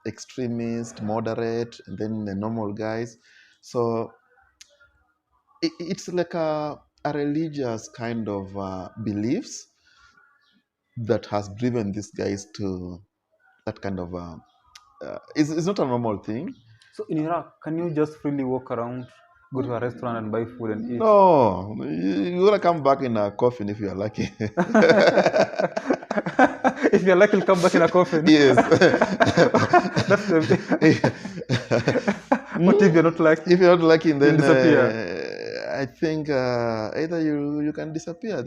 extremist, moderate, and then the normal guys. So it's like a religious kind of beliefs that has driven these guys to that kind of. It's not a normal thing. So in Iraq, can you just freely walk around, go to a restaurant and buy food and eat? No, you're gonna come back in a coffin if you're lucky. If you're lucky, you'll come back in a coffin. Yes. That's the. What if you're not lucky? If you're not lucky, You'll then disappear. I think either you can disappear,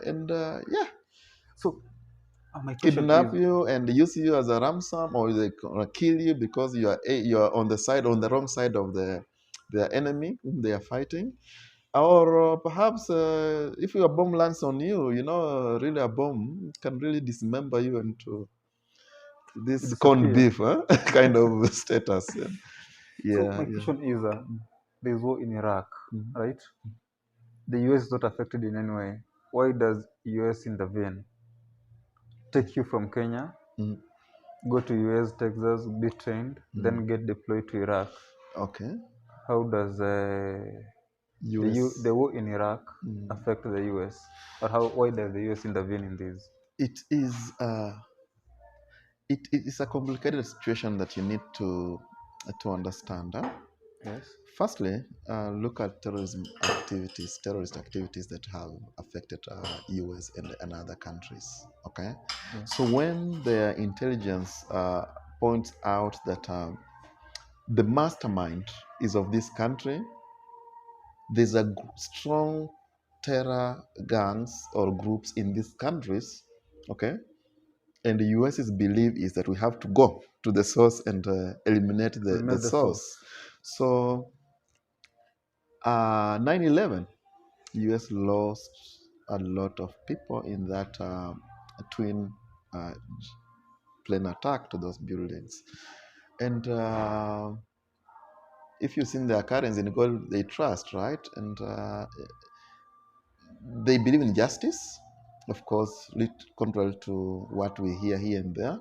and yeah, So my question kidnap is, you and use you as a ransom, or they gonna kill you because you are on the wrong side of the enemy whom they are fighting. Or perhaps if a bomb lands on you, really a bomb can really dismember you into you this corned disappear. beef kind of status. So Yeah, my yeah. question is, there's war in Iraq, Mhm. right? The US is not affected in any way. Why does US intervene? Take you from Kenya, Mhm. go to US, Texas, be trained, Mhm. then get deployed to Iraq. Okay. How does US. the war in Iraq Mm. affect the US, or why does the US intervene in this? It is it is a complicated situation that you need to understand. Huh? Yes. Firstly, look at terrorist activities that have affected US and other countries. Okay, Yeah. so when their intelligence points out that the mastermind is of this country. There's a strong terror gangs or groups in these countries, okay? And the US's belief is that we have to go to the source and eliminate the Eliminate the source. source. So 9/11, US lost a lot of people in that twin uh, plane attack to those buildings. And if you've seen their currency in gold, they trust, right? And they believe in justice, of course, contrary to what we hear here and there.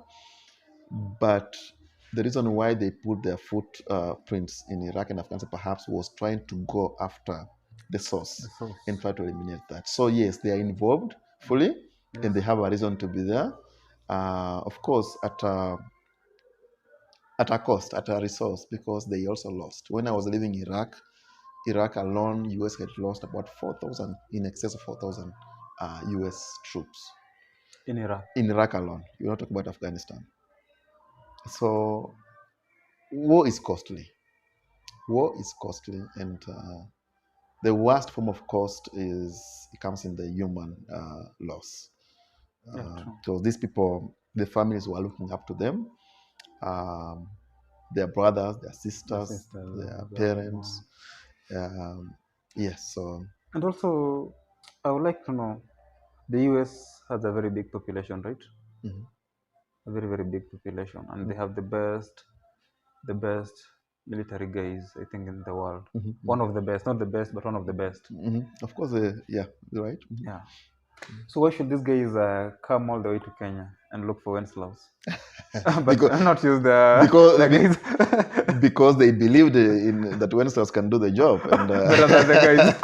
But the reason why they put their footprints in Iraq and Afghanistan perhaps was trying to go after the The source and source. try to eliminate that. So yes, they are involved fully, Yes. and they have a reason to be there. Of course, at a cost, at a resource, because they also lost. When I was living in Iraq alone, US had lost about 4,000, in excess of 4,000 US troops. In Iraq. In Iraq alone. You're not talking about Afghanistan. So war is costly. War is costly, and the worst form of cost is it comes in the human loss. Yeah, true. So these people, the families were looking up to them, um, their brothers, their The sisters, sisters, their the parents. mom. Yes, so And also, I would like to know, the US has a very big population, right? mhm, A very, very big population, and they mhm, have the best military guys, I think, in the world. mhm, One of the best, not the best, but one of the best. of course, yeah, you're right. Yeah. So why should these guys come all the way to Kenya and look for Wenslaws? But because not use because the guys because they believed in that Wednesdays can do the job and better than the guys.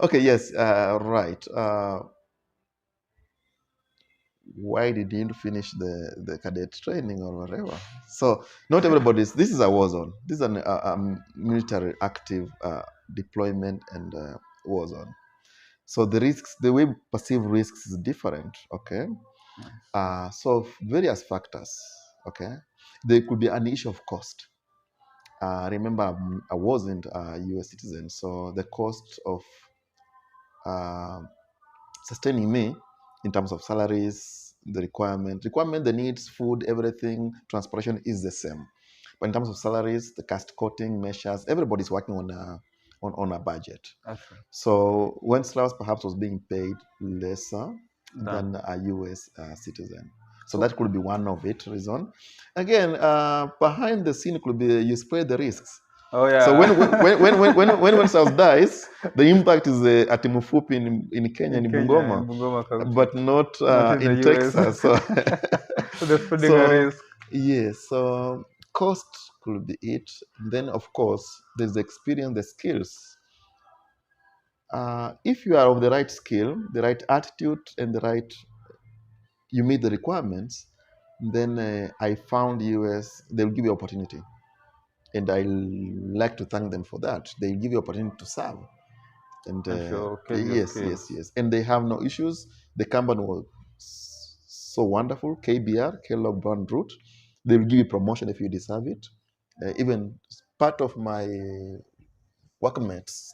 okay, yes, right. Why did you finish the cadet training or whatever? So not everybody's. This is a war zone. This is a military active deployment and war zone. So the risks, the way we perceive risks is different. Okay. So various factors. Okay. There could be an issue of cost. Remember, I wasn't a U.S. citizen, so the cost of uh, sustaining me in terms of salaries, the needs, food, everything, transportation is the same. But in terms of salaries, the cost cutting measures, everybody's working on a budget. Actually, So Wenceslaus perhaps was being paid lesser than done. a US citizen. So So that could be one of it reason. Again, behind the scene could be you spread the risks. oh So yeah. when Wenceslaus dies, the impact is at Mufupi in Kenya, In in Kenya, Bungoma, in Bungoma County, but not not in the in US. Texas. So, So they're spreading a so risk. yes, so cost could be it. Then of course there's the experience, the skills. If you are of the right skill, the right attitude, and you meet the requirements, then I found US, they'll give you opportunity. And I like to thank them for that. They give you opportunity to serve. And And showcase your yes, yes, skills. yes. And they have no issues. The company was so wonderful, KBR, Kellogg Brown Root. They will give you promotion if you deserve it. Even part of my workmates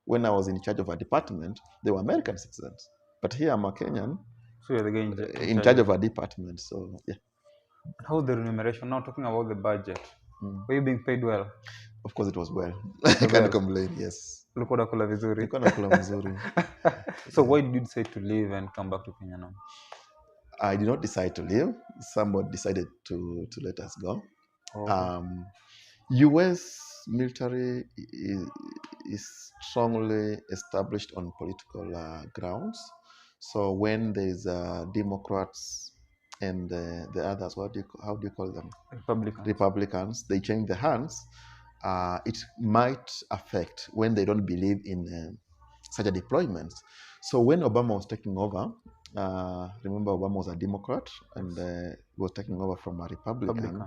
when I was in charge of a department, they were American citizens. But here I'm a Kenyan So you're the guy in in charge charge of. of a department. So yeah. How's the remuneration? Now talking about the budget. Mm. Were you being paid well? Of course it was well. It I was can't well. complain, yes. Ulikuwa unakula vizuri. Nilikuwa nakula mzuri. So Yeah. why did you decide to leave and come back to Kenya now? I did not decide to leave. Somebody decided to let us go. Okay. US military is strongly established on political grounds. So when there's Democrats and the others, how do you call them? Republicans. Republicans, they change the hands. It might affect when they don't believe in such a deployment. So when Obama was taking over, remember Obama was a Democrat and was taking over from a Republican.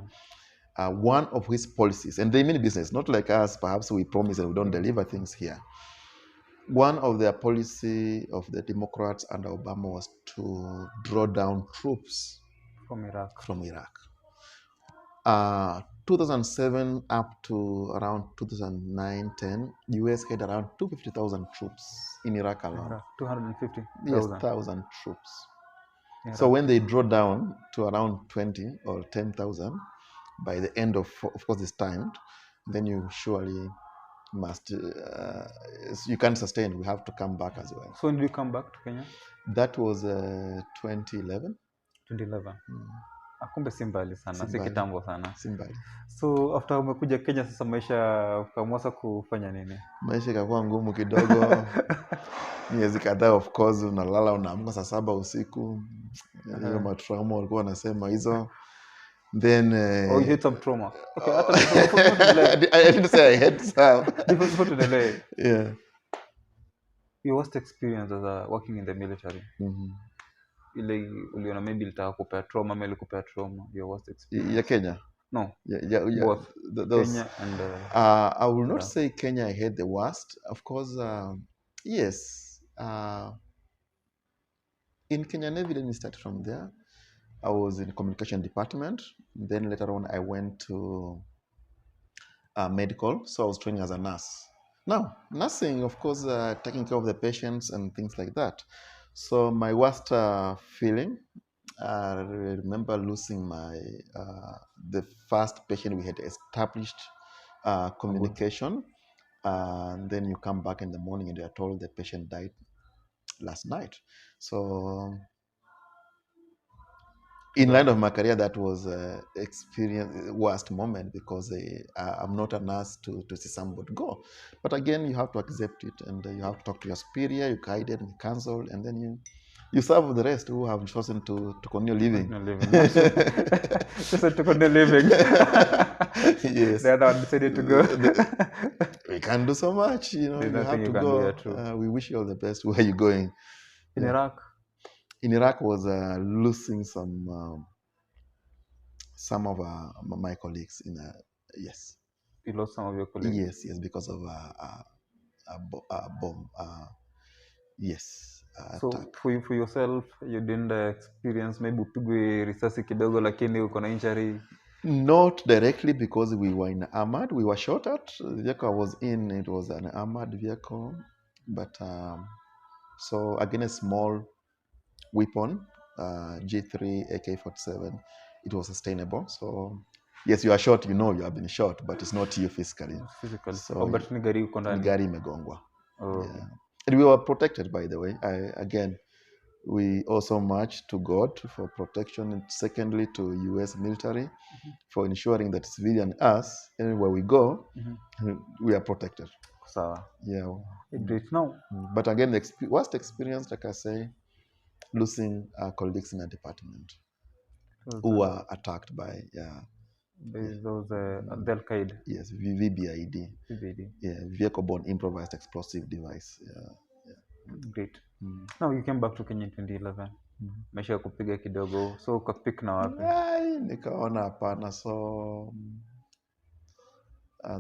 One of his policies, and they mean business, not like us, perhaps we promise and we don't deliver things here. One of their policy of the Democrats under Obama was to draw down troops From Iraq. from Iraq. 2007 up to around 2009-10, US had around 250,000 troops in Iraq alone. 250,000. Yes, 1,000 troops. So Iraq. when they draw down to around 20 or 10,000 by the end of course, it's timed, then you surely must, you can't sustain. We have to come back as well. So when did you come back to Kenya? That was 2011. 2011. Kumbe si mbali sana, si Simbali. kitambo sana. Simbali. So after umekuja Kenya sasa, maisha ukaamua kufanya nini? Maisha ikakuwa ngumu kidogo. Miezi kadhaa, of course, unalala unaamka saa 7 usiku. Hiyo matrauma walikuwa wanasema hizo. Then Oh, you had some trauma. Okay, I didn't say I had some. Before to delay. Yeah. Your worst experience as working in the military. Ile uliona maybe ilitaka kupea trauma, ama ilikupea trauma, your worst experience? Ya Kenya? No. Yeah. Both Those, Kenya and I will not say Kenya I had the worst. Of course, yes. In Kenya Navy, let me start from there. I was in communication department. Then later on, I went to medical. So I was training as a nurse. Now, nursing, of course, taking care of the patients and things like that. So my worst feeling, I remember losing my the first patient we had established communication. And then you come back in the morning and you are told the patient died last night. So in line of my career, that was experience worst moment, because I'm not a nurse to see somebody go. But again, you have to accept it, and you have to talk to your superior, you guide it and counsel, and then you serve the rest who have chosen to continue living. Chosen to continue living. Yes. The other one decided to go. We can't do so much, you have to go. We wish you all the best. Where are you going? In Iraq? In Iraq was losing some of my colleagues in yes. You lost some of your colleagues? Yes, because of a bomb. Yes. So attack. For yourself, you didn't experience maybe upigwe risasi kidogo lakini uko na injury? Not directly, because we were in armored. We were shot at. The vehicle I was in, it was an armored vehicle. But so again, a small weapon, G3, AK-47, it was sustainable. So yes, you are shot, you have been shot, but it's not you physically. So, but ni gari uko ndani? Gari imegongwa. Yeah. And we were protected, by the way. Again, we owe so much to God for protection, and secondly to US military for ensuring that civilian us, anywhere we go, we are protected. Sawa. Yeah. Great. Now, but again, the worst experience, like I say, losing colleagues in a department who were attacked by those Al-Qaeda. Yes, VBID. Yeah, vehicle-borne improvised explosive device. Great. Now you came back to Kenya in 2011. Maisha ya kupiga kidogo, so ukapick na wapi? Nikaona hapana, so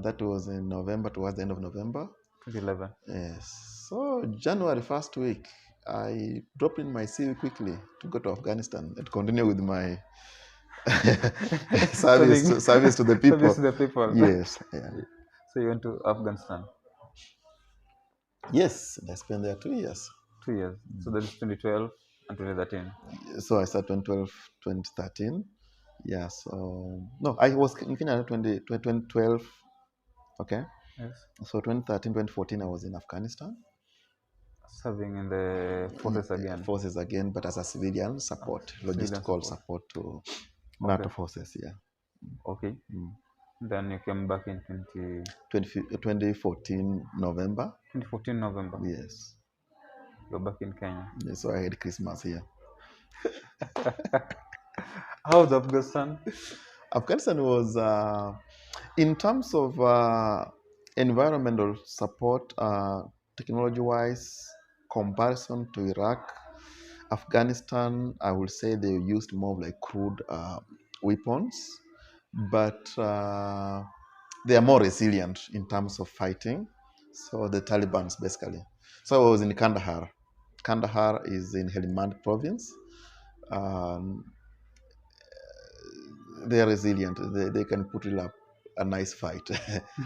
that was in November, towards the end of November 2011. Yes. So January first week, I dropped in my CV quickly to go to Afghanistan and continue with my service to the people. Service to the people. Yes. Yeah. So you went to Afghanistan? Yes, I spent there 2 years. 2 years. So that is 2012 and 2013. So I started 2012, 2013. Yeah. So no, I was in Kenya 2012. Okay. Yes. So 2013, 2014, I was in Afghanistan. Serving in the forces again? Forces again, but as a civilian support, logistical support to NATO forces, yeah. Okay. Then you came back in 2014 November. 2014 November? Yes. You're back in Kenya? Yes, so I had Christmas here. How's Afghanistan? Afghanistan was, in terms of environmental support, technology-wise, comparison to Iraq, Afghanistan, I would say they used more of like crude weapons, but they are more resilient in terms of fighting. So the Taliban's basically. So I was in Kandahar. Kandahar is in Helmand province. they are resilient. They can put up a nice fight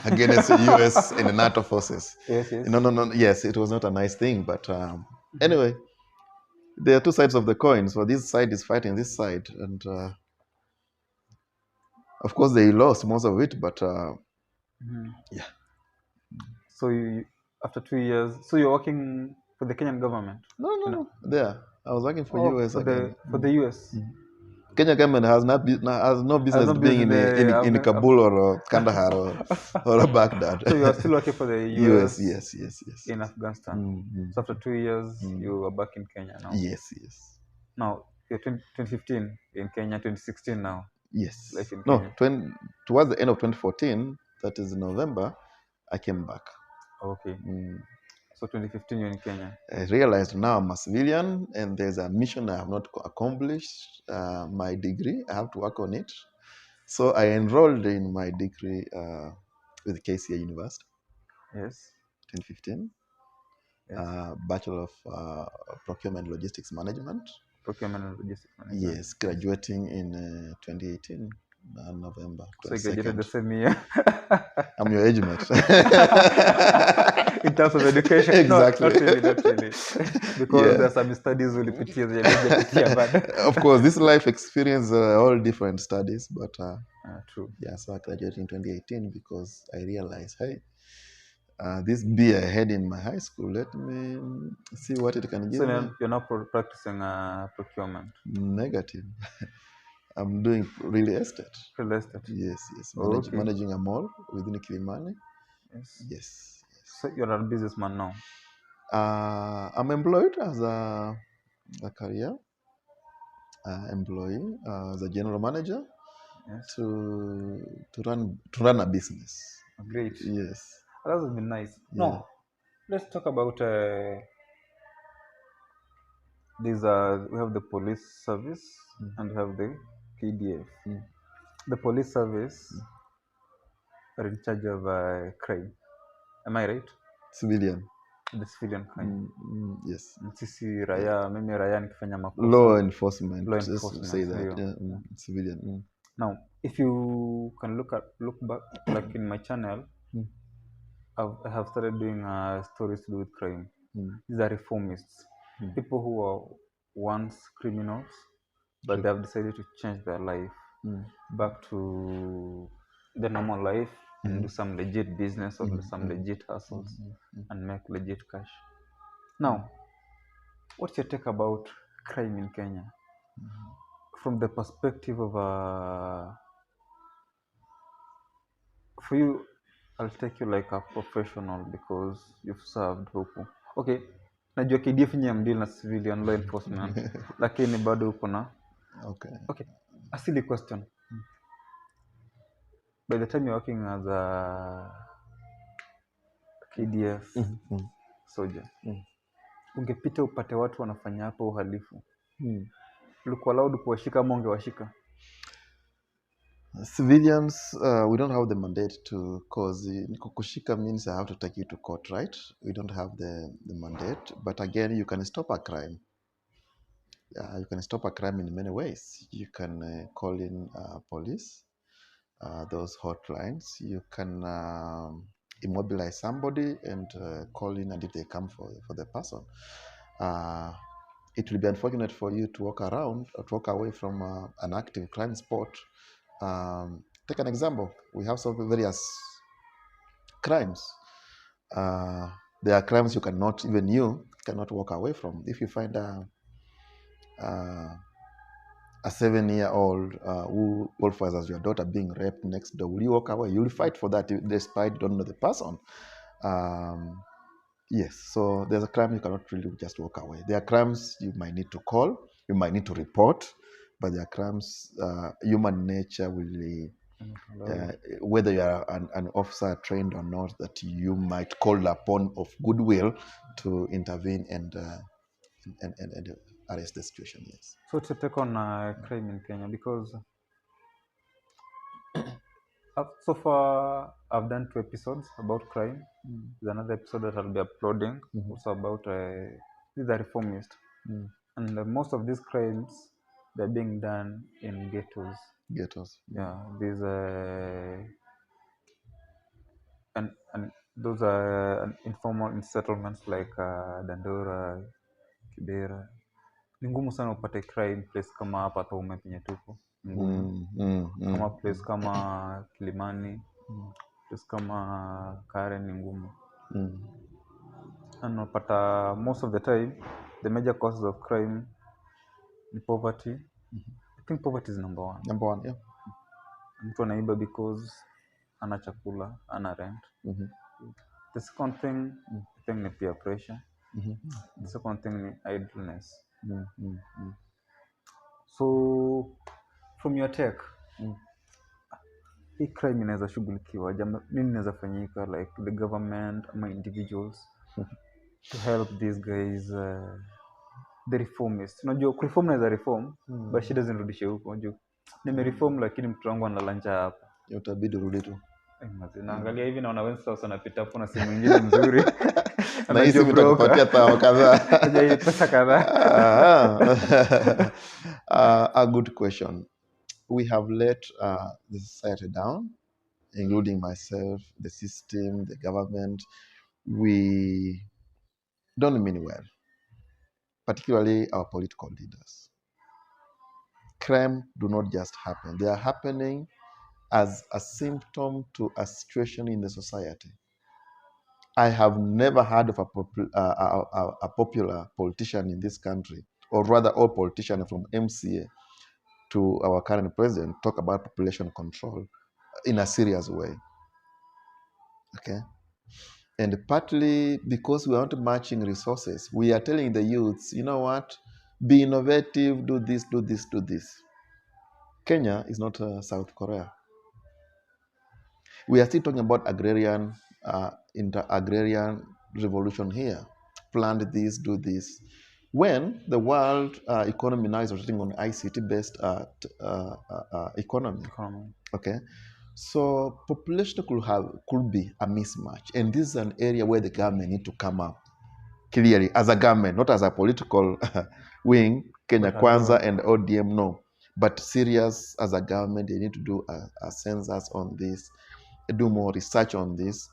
against the US and the NATO forces. Yes, yes. No. Yes, it was not a nice thing, but Mhm. anyway, there are two sides of the coin. So this side is fighting this side, and of course they lost most of it. But Mhm. yeah, So after 2 years, so you're working for the Kenyan government? You know? no. There, I was working for Oh, US again. for the US. Kenya government has no Has business no being business in in Kabul or Kandahar or Baghdad. so you are still working for the US, US yes. in Afghanistan. Mm-hmm. So after 2 years, you are back in Kenya now. Yes. Now, you're 2015 in Kenya, 2016 now, Yes. life in No, Kenya. towards the end of 2014, that is November, I came back. Okay. Mm. So 2015, you're in Kenya. I realized now I'm a civilian and there's a mission I have not accomplished. My degree, I have to work on it. So I enrolled in my degree with KCA University, Yes. 2015, Yes. Bachelor of Procurement Logistics Management. Procurement and logistics management. Yes, graduating in 2018, November So you graduated the 22nd. same year. I'm your age mate. In terms of education, Exactly. not really, not really. Because there are some studies ulipitia zenye hujapitia bado. Of course, this life experience all different studies, but True. yeah, so I graduated in 2018 because I realized, hey, this beer I had in my high school, let me see what it can So give me. you're now practicing procurement, Negative. I'm doing real estate. real estate. Yes. Oh, okay. Managing a mall within Kilimani. Yes. Yes. So you're a businessman now. I'm employed as a career employee, as a general manager Yes. to run a business. Great. Yes. That has been nice. Yeah. No, let's talk about these. We have the police service and we have the KDF. The police service are in charge of crime. Am I right? Civilian. The civilian crime. Yes. Sisi raia, mimi raia nikifanya Law makosa, enforcement. law Just enforcement say that. ndio. Yeah. Civilian. Now, if you can look back, like in my channel, I have started doing stories to do with crime. These are reformists, people who were once criminals, but they have decided to change their life back to the normal life and do some legit business or do some legit hustles and make legit cash. Now, what's your take about crime in Kenya from the perspective of for you? I'll take you like a professional because you've served huku. Okay, najua KDF nye mdeal na civilian law enforcement, lakini bado uko na. Okay, a silly question. By the time you're working as a KDF soldier, ungepita upate watu wanafanya hapo uhalifu, ulikuwa allowed kuwashika ama ungewashika? Civilians, we don't have the mandate to, cause kushika means I have to take you to court, right? We don't have the mandate, but again, you can stop a crime. You can stop a crime in many ways. You can call in police, those hotlines. You can immobilize somebody and call in, and if they come for the person, it will be unfortunate for you to walk around or to walk away from an active crime spot. Take an example. We have some various crimes. There are crimes you cannot walk away from. If you find a 7-year-old who qualifies as your daughter being raped next door, will you walk away? You'll fight for that despite you don't know the person. Yes, so there's a crime you cannot really just walk away. There are crimes you might need to call, you might need to report, but there are crimes human nature will, whether you are an officer trained or not, that you might call upon of goodwill to intervene and arrest the situation. Yes. So to take on crime in Kenya, because so far I've done 2 episodes about crime. There's another episode that I'll be uploading also about these are reformists, and most of these crimes they're being done in ghettos. Ghettos. Yeah, these and those are informal settlements like Dandora, Kibera. Ni ngumu sana upate crime place kama hapa Toume penye tuko, ni ngumu. Kama place kama Kilimani, place kama Karen ni ngumu. And unapata most of the time the major causes of crime ni poverty. I think poverty is number one. Number one, yeah. Mtu anaiba because ana chakula, ana rent. The second thing, I think ni peer pressure. The second thing ni idleness. So from your take, hii crime inaweza shughulikiwa, nini inaweza fanyika, like the government ama individuals to help these guys, the reformists. Unajua kureform naweza reform, but shida zinarudisha huko. Unajua nimereform lakini mtu wangu analanja hapa, utabidi urudi tu. Naangalia hivi naona Wenslaus anapita hapo na simu nyingine mzuri na hii simu itakupatia tao kadhaa. Aje pesa kadhaa. A good question. We have let the society down, including myself, the system, the government. We don't mean well, particularly our political leaders. Crime do not just happen. They are happening as a symptom to a situation in the society. I have never heard of a popular politician in this country, or rather all politicians from MCA to our current president, talk about population control in a serious way. Okay? And partly because we are not matching resources, we are telling the youths, you know what, be innovative, do this, do this, do this. Kenya is not South Korea. We are still talking about agrarian revolution here. Plant this, do this. When the world economy now is rotating on ICT-based economy. Okay, so population could be a mismatch, and this is an area where the government need to come up clearly as a government, not as a political wing, Kenya Kwanza and ODM, no, but serious as a government. They need to do a census on this, do more research on this.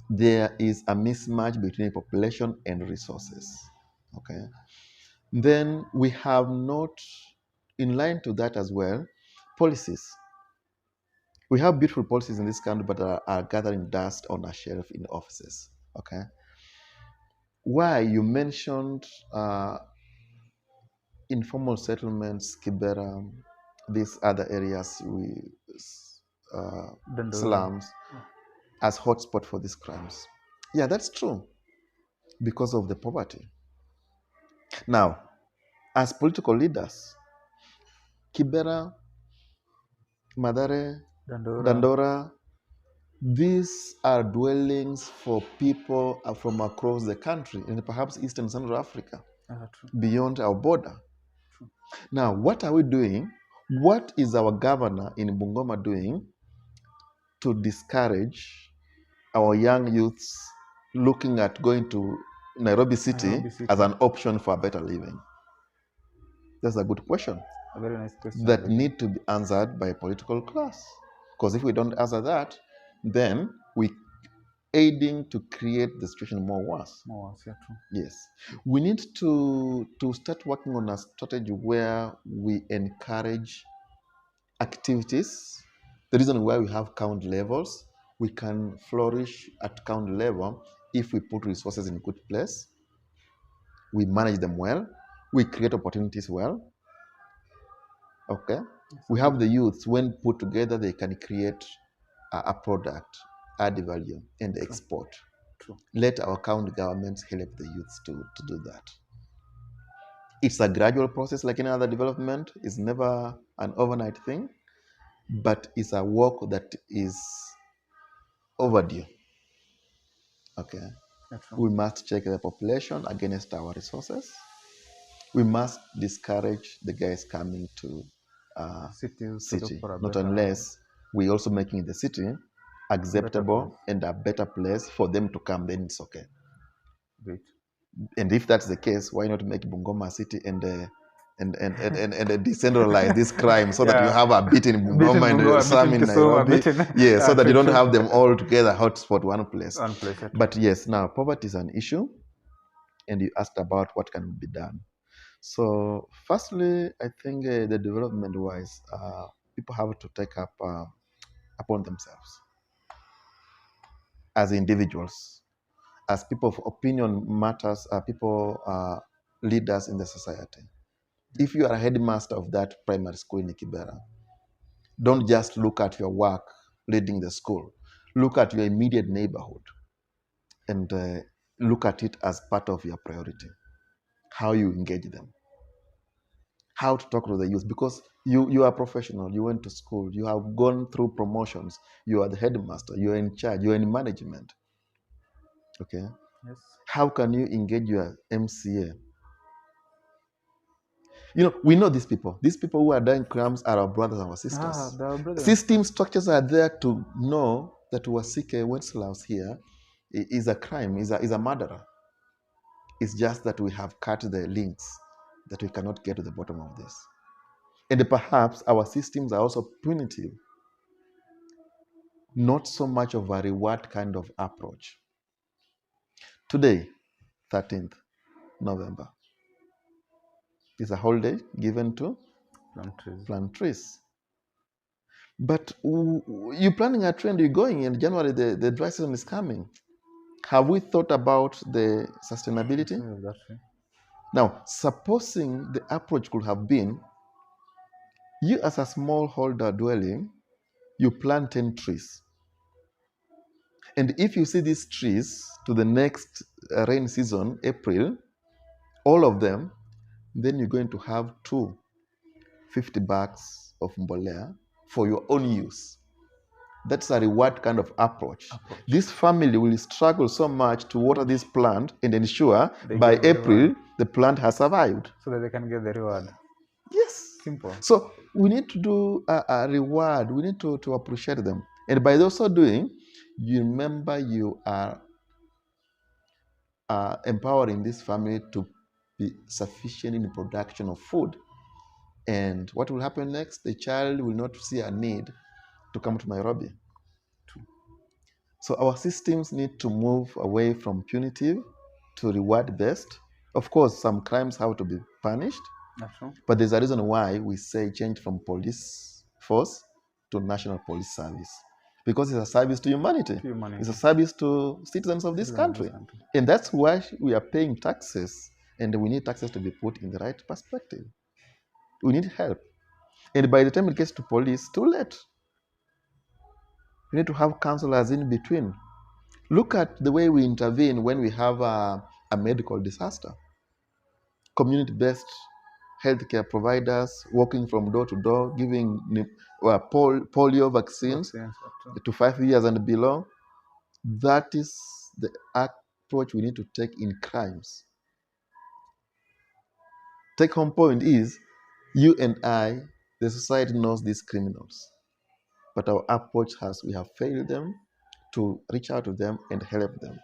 There is a mismatch between population and resources. Okay, then we have not, in line to that as well, policies. We have beautiful policies in this country, but are gathering dust on a shelf in offices. Okay, why you mentioned informal settlements, Kibera, these other areas, slums, as hotspot for these crimes. Yeah, that's true because of the poverty. Now, as political leaders, Kibera, Madare, Dandora, these are dwellings for people from across the country and perhaps East and Central Africa, beyond our border. Now, what are we doing? What is our governor in Bungoma doing to discourage our young youths looking at going to Nairobi City as an option for a better living? That's a good question. A very nice question. That need to be answered by a political class. Because if we don't answer that, then we aiding to create the situation more worse. Yeah, true. Yes. We need to start working on a strategy where we encourage activities. The reason why we have count levels, we can flourish at count level if we put resources in a good place, we manage them well, we create opportunities well. Okay, we have the youths, when put together, they can create a product, add value, and export. True. Let our county governments help the youths to do that. It's a gradual process like any other development. It's never an overnight thing, but it's a work that is overdue. Okay, we must check the population against our resources. We must discourage the guys coming to city, not unless we also making the city acceptable and a better place for them to come, then it's okay. Great. And if that's the case, why not make Bungoma city and and decentralize this crime so that you Yeah. have a bit in Bit in Bungoma and Bungoma, bit some in in Kisumu, a Nairobi. bit in Yeah, so that you true, don't true. have them all together, hotspot one place. One place. Yeah, true. But yes, now poverty is an issue, and you asked about what can be done. So, firstly, I think the development-wise, people have to take up upon themselves as individuals, as people of opinion matters, people leaders in the society. If you are a headmaster of that primary school in Kibera, don't just look at your work leading the school. Look at your immediate neighborhood and look at it as part of your priority. How you engage them, how to talk to the youth, because you are a professional, you went to school, you have gone through promotions, you are the headmaster, you are in charge, you are in management. Okay. Yes. How can you engage your MCA? We know these people. These people who are doing crimes are our brothers and our sisters. The brother. System structures are there to know that Wasike Wenslaus here is a crime, is a murderer. It's just that we have cut the links that we cannot get to the bottom of this. And perhaps our systems are also punitive, not so much of a reward kind of approach. Today, 13th November, is a holiday given to plant trees. But you're planning a trend, you're going in January, the dry season is coming. Have we thought about the sustainability? Now, supposing the approach could have been, you as a smallholder dwelling, you plant 10 trees. And if you see these trees to the next rain season, April, all of them, then you're going to have 50 bags of mbolea for your own use. That's a reward kind of approach. This family will struggle so much to water this plant and ensure by April the plant has survived. So that they can get the reward. Yes. Simple. So we need to do a reward. We need to appreciate them. And by so doing, you remember you are empowering this family to be sufficient in the production of food. And what will happen next? The child will not see a need to come to Nairobi. So our systems need to move away from punitive to reward based. Of course, some crimes have to be punished. But there's a reason why we say change from police force to national police service. Because it's a service to humanity. It's a service to citizens of this country. And that's why we are paying taxes. And we need taxes to be put in the right perspective. We need help. And by the time it gets to police, too late. We need to have counselors in between. Look at the way we intervene when we have a medical disaster. Community-based healthcare providers working from door to door, giving polio vaccines to 5 years and below. That is the approach we need to take in crimes. Take-home point is, you and I, the society knows these criminals. But our approach we have failed them to reach out to them and help them.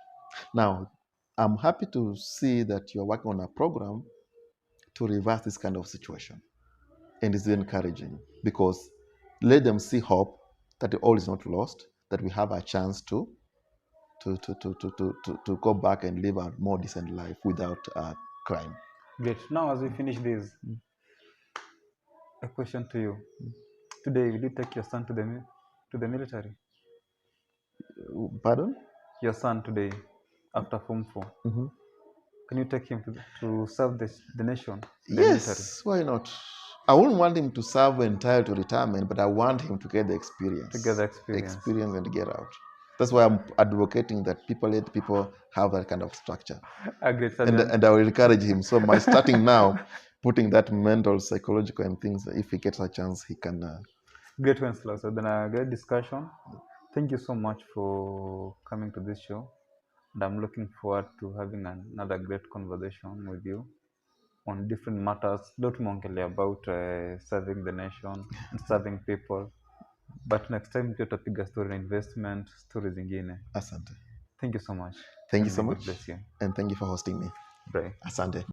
Now, I'm happy to see that you're working on a program to reverse this kind of situation. And it's encouraging because let them see hope that all is not lost, that we have a chance to go back and live a more decent life without crime. Great. Now, as we finish this, a question to you. Today, will you take your son to the military? Pardon? Your son today, after Form 4. Mm-hmm. Can you take him to serve the nation? Yes, military? Why not? I wouldn't want him to serve entirely to retirement, but I want him to get the experience. To get the experience. Experience and get out. That's why I'm advocating that let people have that kind of structure. Agreed, and I will encourage him. So by starting now, putting that mental, psychological and things, if he gets a chance, he can... Great, Wenceslao. So then a great discussion. Thank you so much for coming to this show. And I'm looking forward to having another great conversation with you on different matters, not only about serving the nation and serving people, but next time tutapiga story investment, stories zingine. Asante. Thank you so much. Thank you so much. God bless you. And thank you for hosting me. Bye. Asante.